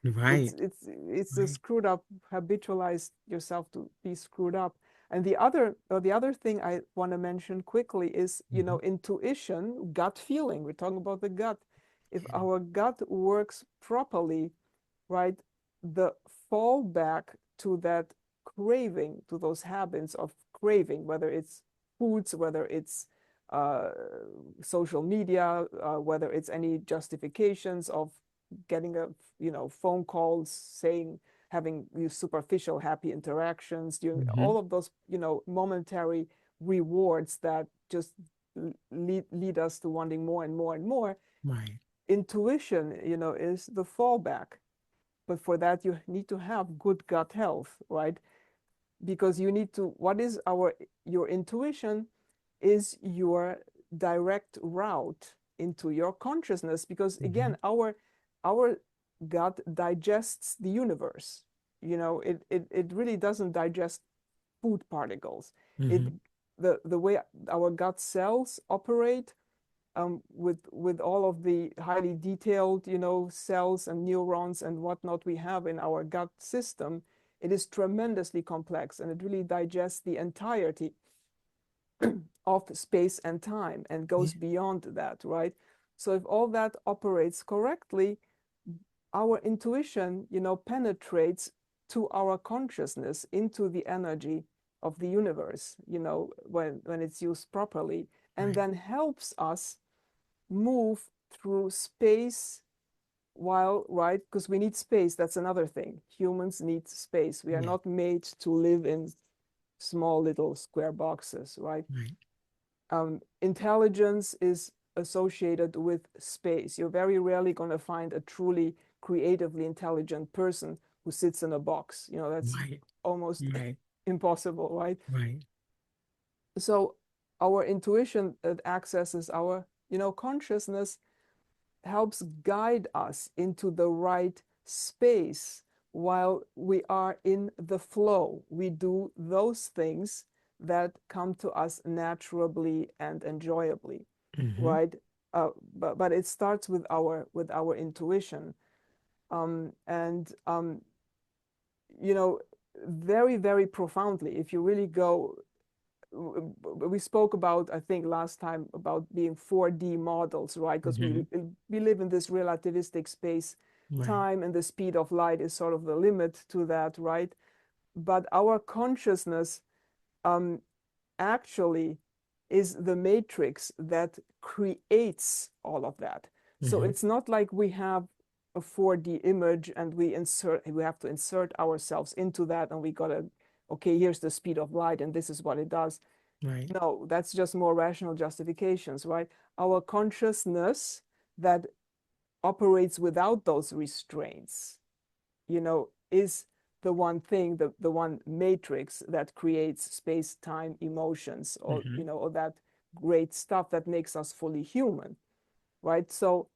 right, it's right, it's it's a right. screwed up, habitualize yourself to be screwed up. And the other thing I want to mention quickly is, Mhm. intuition, gut feeling. We're talking about the gut. If Yeah. our gut works properly, right, the fallback to that craving, to those habits of craving, whether it's foods, whether it's uh, social media, whether it's any justifications of getting phone calls saying, having these superficial happy interactions, doing Hmm. all of those momentary rewards that just lead us to wanting more and more and more. Right. Intuition, is the fallback. But for that, you need to have good gut health, right? Because you need to, what is your intuition is your direct route into your consciousness. Because Hmm. again, our gut digests the universe. It really doesn't digest food particles. It Hmm. the way our gut cells operate, with all of the highly detailed, cells and neurons and whatnot we have in our gut system, it is tremendously complex, and it really digests the entirety of space and time and Yeah. goes beyond that, right? So if all that operates correctly, our intuition, penetrates to our consciousness, into the energy of the universe, when it's used properly, and Right. then helps us move through space while, right? Because we need space. That's another thing. Humans need space. We are Yeah. not made to live in small little square boxes, right? Right. Intelligence is associated with space. You're very rarely going to find a truly creatively intelligent person who sits in a box. That's Right. almost Right. impossible, right? Right. So our intuition that accesses our, consciousness helps guide us into the right space while we are in the flow. We do those things that come to us naturally and enjoyably, Mm-hmm. right? But it starts with our intuition, and very, very profoundly. If you really go, we spoke about, I think last time, about being 4D models, right? Because Mm-hmm. we live in this relativistic space Right. time, and the speed of light is sort of the limit to that, right? But our consciousness, um, actually is the matrix that creates all of that. So Mm-hmm. it's not like we have a 4D image and we have to insert ourselves into that, and we gotta, okay, here's the speed of light and this is what it does. Right. No, that's just more rational justifications, right? Our consciousness that operates without those restraints, is the one thing, the one matrix that creates space, time, emotions, or, Mm-hmm. or that great stuff that makes us fully human, right? So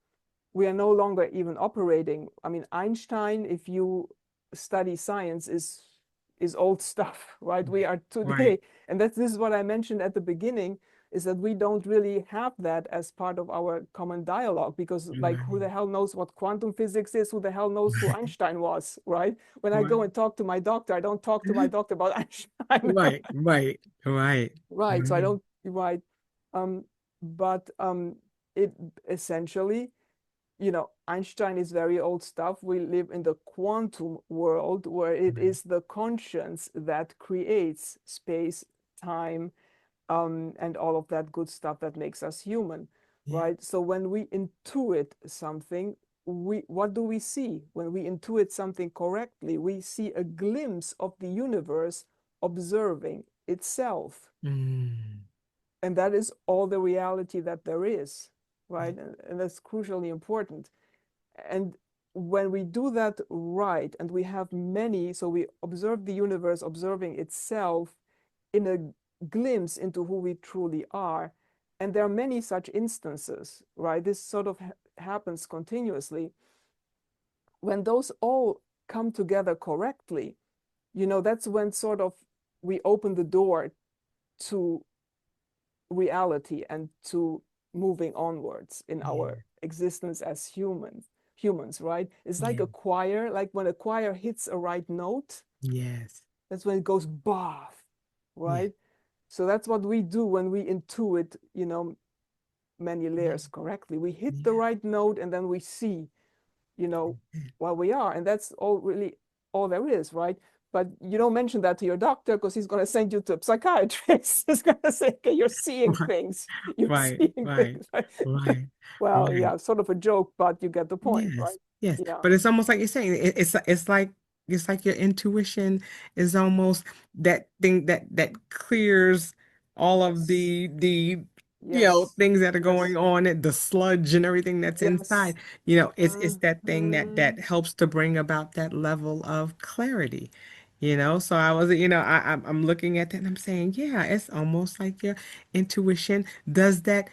we are no longer even operating. I mean, Einstein, if you study science, is old stuff, right? We are Right. today, and this is what I mentioned at the beginning, is that we don't really have that as part of our common dialogue, because, like, who the Right. hell knows what quantum physics is? Who the hell knows who Einstein was, right? When I go Right. and talk to my doctor, I don't talk to my doctor about Einstein. Right. Right. Right. Right. So I Right. don't, right. Um, but it essentially, Einstein is very old stuff. We live in the quantum world, where it Right. is the conscience that creates space, time, and all of that good stuff that makes us human, Yeah. right? So when we intuit something, what do we see? When we intuit something correctly, we see a glimpse of the universe observing itself. Mm. And that is all the reality that there is, right? And that's crucially important. And when we do that right, and we have many, so we observe the universe observing itself in a glimpse into who we truly are. And there are many such instances, right? This sort of happens continuously. When those all come together correctly, that's when sort of we open the door to reality and to moving onwards in Yeah. our existence as humans, right? It's like Yeah. a choir, like when a choir hits a right note, Yes. that's when it goes bath, Yeah. right? So that's what we do when we intuit, many Yeah. layers correctly. We hit the Yeah. right note, and then we see, you know, Yeah. what we are. And that's all really all there is, right? But you don't mention that to your doctor, because he's going to send you to a psychiatrist. He's going to say, okay, you're seeing Right. things. You're Right. seeing Right. things, right? Right. Well, Right. yeah, sort of a joke, but you get the point, Yes, right? yes, Yeah. but it's almost like you're saying it's like your intuition is almost that thing that clears all of Yes. the Yes. things that are going Yes. on, the sludge and everything that's Yes. inside. It's that thing that helps to bring about that level of clarity. So I was, I'm looking at that and I'm saying, yeah, it's almost like your intuition does that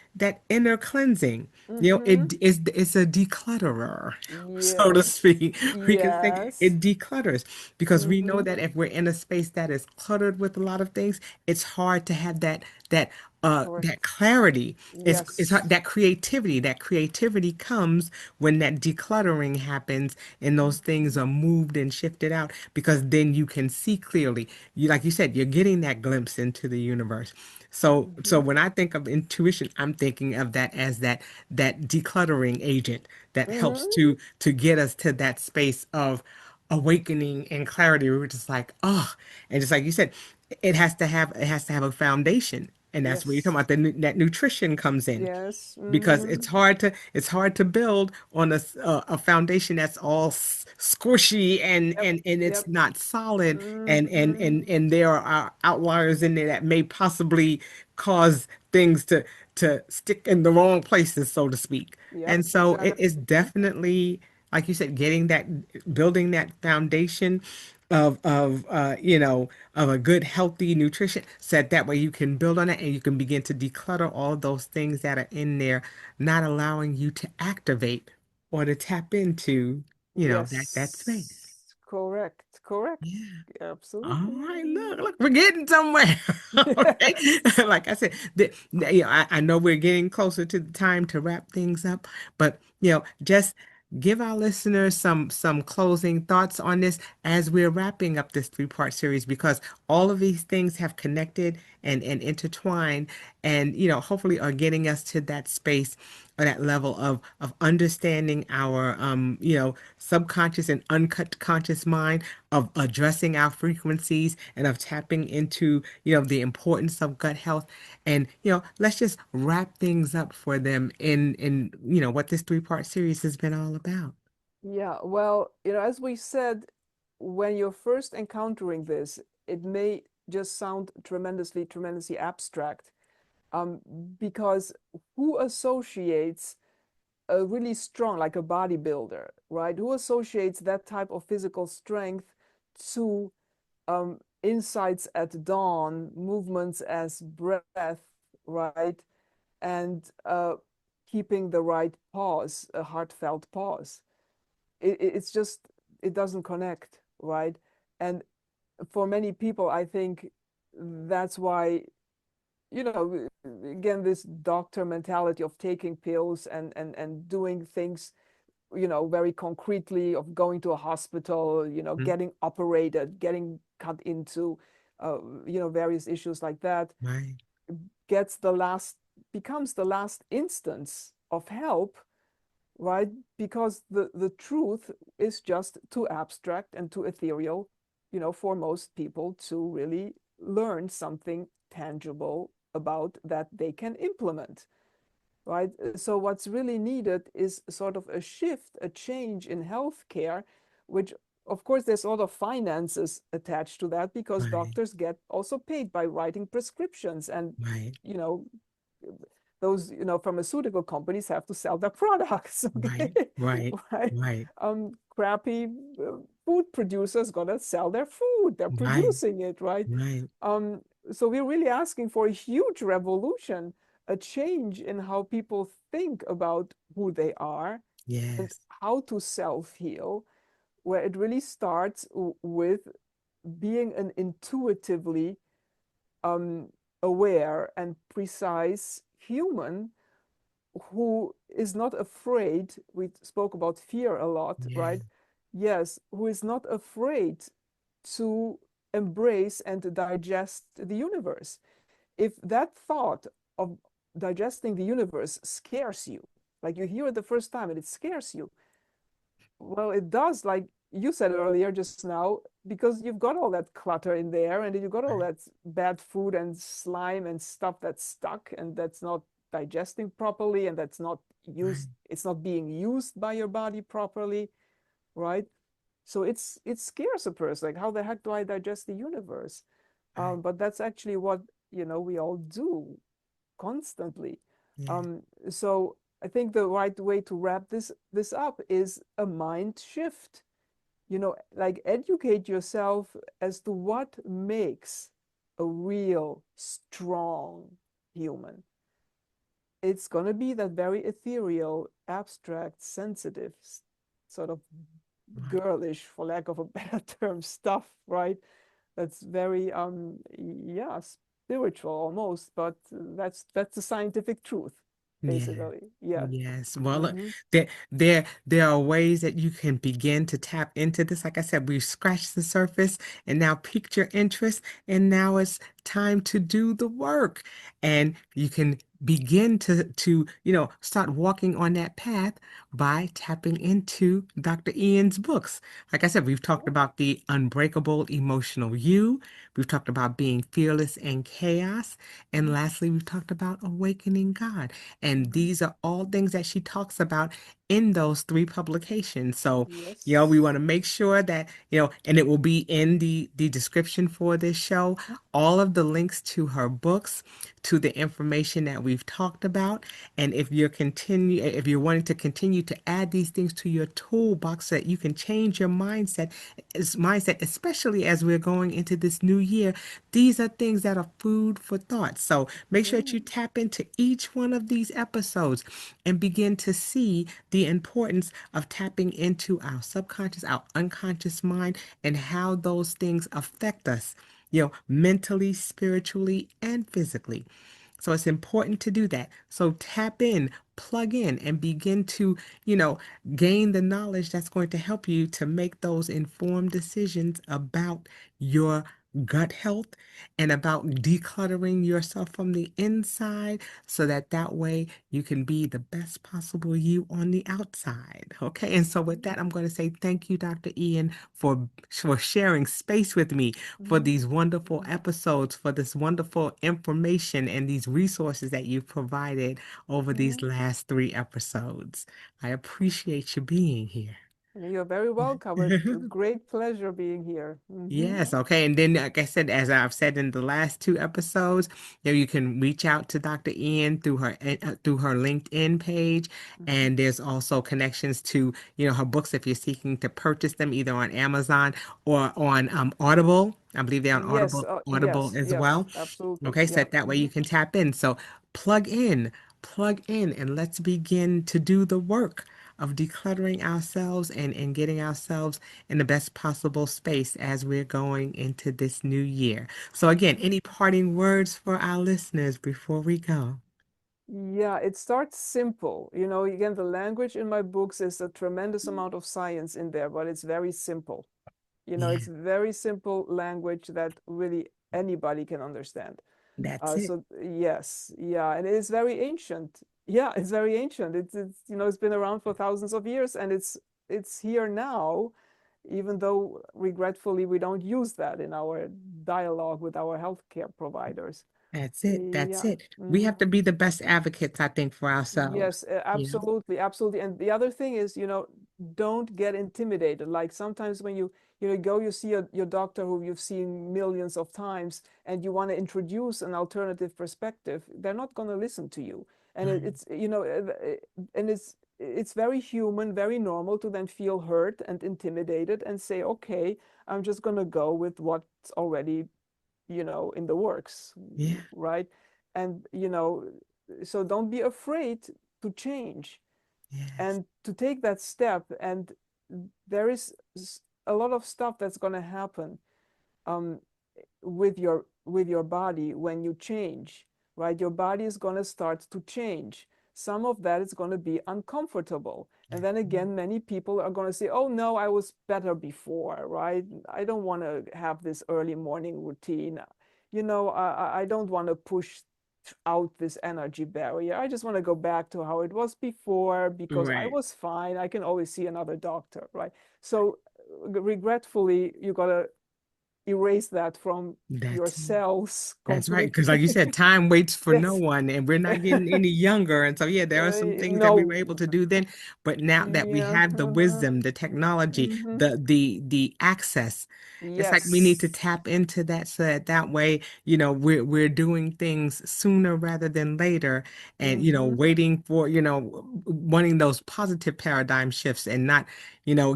inner cleansing. Mm-hmm. It's a declutterer, so to Yes. speak. We can say Yes. it declutters because we know Mm-hmm. that if we're in a space that is cluttered with a lot of things, it's hard to have that Correct. that clarity is Yes. that creativity comes when that decluttering happens and those things are moved and shifted out, because then you can see clearly. You, like you said, you're getting that glimpse into the universe. So Mm-hmm. when I think of intuition, I'm thinking of that as that decluttering agent that helps Mm-hmm. to get us to that space of awakening and clarity. We were just like, oh, and just like you said, it has to have a foundation, and that's where you're talking Yes. about that nutrition comes in, Yes. because Mm-hmm. it's hard to build on a foundation that's all squishy Yep. and it's Yep. not solid, Mm-hmm. and there are outliers in there that may possibly cause things to stick in the wrong places, so to speak. Yep. And so it Exactly. is definitely, like you said, building that foundation of a good healthy nutrition, so that way you can build on it and you can begin to declutter all those things that are in there, not allowing you to activate or to tap into that space. Yes. Correct. Correct. Yeah. All Absolutely. right, look, we're getting somewhere. Okay. Yes. Like I said, I know we're getting closer to the time to wrap things up, but just give our listeners some closing thoughts on this as we're wrapping up this three-part series, because all of these things have connected and intertwined, and hopefully are getting us to that space or that level of understanding our subconscious and uncut conscious mind, of addressing our frequencies, and of tapping into the importance of gut health. And let's just wrap things up for them in what this three-part series has been all about. Yeah. Well, as we said, when you're first encountering this, it may just sound tremendously abstract, um, because who associates a really strong, like a bodybuilder, right? Who associates that type of physical strength to insights at dawn, movements as breath, right? And keeping the right pause, a heartfelt pause. It's just, it doesn't connect, right? And for many people, I think that's why, again, this doctor mentality of taking pills and doing things, very concretely, of going to a hospital, Mhm. getting operated, getting cut into, various issues like that, Right, gets the last, becomes the last instance of help, right? Because the truth is just too abstract and too ethereal, for most people to really learn something tangible about that they can implement, right? So what's really needed is sort of a shift, a change in healthcare, which of course there's a lot of finances attached to that, because right, doctors get also paid by writing prescriptions, and right, you know those pharmaceutical companies have to sell their products. Okay. right, right, Right. right, Crappy food producers gonna sell their food, they're right, producing it, right? right. um so we're really asking for a huge revolution, a change in how people think about who they are and Yes, how to self-heal, where it really starts with being an intuitively um, aware and precise human who is not afraid. We spoke about fear a lot, yeah, right? Yes, who is not afraid to embrace and digest the universe. If that thought of digesting the universe scares you, like you hear it the first time and it scares you, well, it does, like you said earlier just now, because you've got all that clutter in there, and you've got all right, that bad food and slime and stuff that's stuck and that's not digesting properly, and that's not right, used, it's not being used by your body properly, right? So it scares a person, like, how the heck do I digest the universe? right, But that's actually what, we all do constantly. yeah, So I think the right way to wrap this up is a mind shift. Like, educate yourself as to what makes a real strong human. It's gonna be that very ethereal, abstract, sensitive, sort of right, girlish, for lack of a better term, stuff, right? That's very, yes, spiritual almost, but that's the scientific truth, Yeah. basically. Yes. Yes. Well, look, Mm-hmm. there are ways that you can begin to tap into this. Like I said, we've scratched the surface and now piqued your interest, and now it's time to do the work. And you can begin to start walking on that path by tapping into Dr. Ian's books. Like I said, we've talked about the unbreakable emotional you. We've talked about being fearless in chaos. And lastly, we've talked about awakening God. And Mm-hmm. these are all things that she talks about in those three publications. So, we want Yes. to make sure that, and it will be in the description for this show, all of the links to her books, to the information that we've talked about. And if you're wanting to continue to add these things to your toolbox so that you can change your mindset, especially as we're going into this new year, these are things that are food for thought. So make sure that you Mm-hmm. tap into each one of these episodes and begin to see the importance of tapping into our subconscious, our unconscious mind, and how those things affect us, mentally, spiritually, and physically. So it's important to do that. So tap in, plug in, and begin to, you know, gain the knowledge that's going to help you to make those informed decisions about your gut health and about decluttering yourself from the inside so that way you can be the best possible you on the outside. Okay. And so with that, I'm going to say thank you, Dr. Ian, for sharing space with me, for Mm-hmm. these wonderful episodes, for this wonderful information and these resources that you've provided over these Mm-hmm. last three episodes. I appreciate you being here. You're very welcome. A great pleasure being here. Mm-hmm. Yes, okay. And then, like I said, as I've said in the last two episodes, you can reach out to Dr. Ian through her LinkedIn page, Mm-hmm. and there's also connections to her books if you're seeking to purchase them either on Amazon or on Audible. I believe they're on Yes, Audible yes, as yes, well. absolutely. Okay, so Yeah. that way Mm-hmm. you can tap in. So plug in, plug in, and let's begin to do the work of decluttering ourselves and getting ourselves in the best possible space as we're going into this new year. So again, Mm-hmm. any parting words for our listeners before we go? Yeah, it starts simple. Again, the language in my books is a tremendous amount of science in there, but it's very simple. Yeah, It's very simple language that really anybody can understand. that's it. So yes, yeah, and it is very ancient. Yeah, it's very ancient. It's been around for thousands of years, and it's here now, even though regretfully we don't use that in our dialogue with our healthcare providers. That's it. That's Yeah. it. We Mhm. have to be the best advocates, I think, for ourselves. Yes, Yeah. absolutely, absolutely. And the other thing is, don't get intimidated. Like sometimes when you see your doctor who you've seen millions of times, and you want to introduce an alternative perspective, they're not going to listen to you. And Right. and it's very human, very normal to then feel hurt and intimidated and say, okay, I'm just going to go with what's already, in the works, Yeah. right? And so don't be afraid to change Yes. and to take that step. And there is a lot of stuff that's going to happen um, with your body when you change, right? Your body is going to start to change. Some of that is going to be uncomfortable. And then again, many people are going to say, oh no, I was better before, right? I don't want to have this early morning routine. I don't want to push out this energy barrier. I just want to go back to how it was before because I Right. was fine. I can always see another doctor, right? So regretfully, you got to erase that from your That's cells That's right. Because like completely. you said, time waits for no Yes. one and we're not getting any younger. And so, yeah, there are some things that we were No. able to do then, but now that we Yeah. have the wisdom, the technology, Hmm. the access, it's like we need to Yes. tap into that so that way, we're doing things sooner rather than later and, Hmm. waiting for, wanting those positive paradigm shifts and not,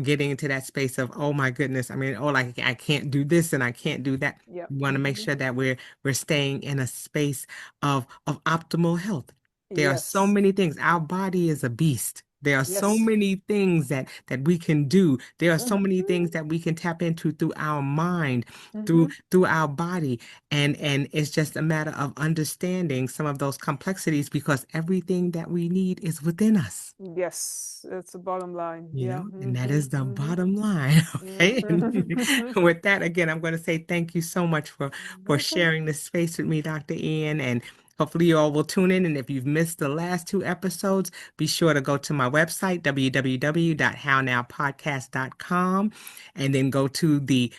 getting into that space of, oh my goodness, I mean, oh, like I can't do this and I can't do that. Yeah. We want to make Hmm. sure that we're staying in a space of optimal health. There are so Yes. many things. Our body is a beast. There are so Yes. many things that we can do. There are so many Mhm. things that we can tap into through our mind, through Mhm. through our body. And it's just a matter of understanding some of those complexities because everything that we need is within us. Yes, that's the bottom line. You Yeah. know, and that Mhm. is the Mhm. bottom line. Okay. And Mhm. with that, again, I'm going to say thank you so much for Welcome. sharing this space with me, Dr. Ian. And hopefully you all will tune in. And if you've missed the last two episodes, be sure to go to my website, www.hownowpodcast.com, and then go to the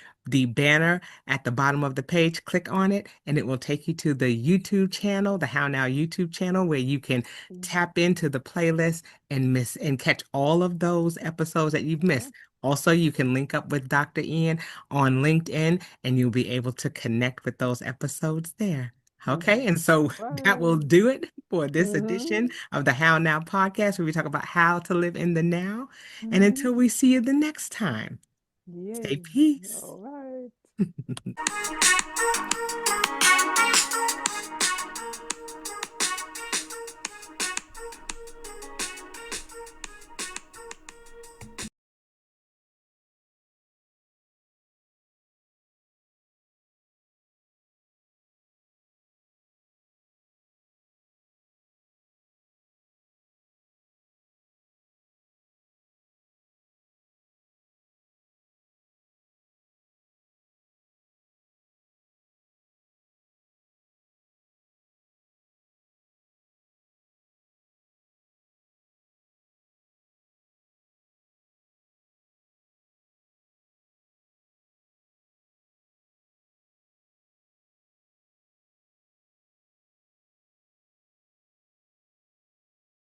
banner at the bottom of the page, click on it, and it will take you to the YouTube channel, the How Now YouTube channel, where you can tap into the playlist and catch all of those episodes that you've Yeah. missed. Also, you can link up with Dr. Ian on LinkedIn and you'll be able to connect with those episodes there. Okay, and That's so that will right. do it for this edition Mhm. of the How Now podcast, where we talk about how to live in the now. And Mhm. until we see you the next time, say Yay. peace. All right.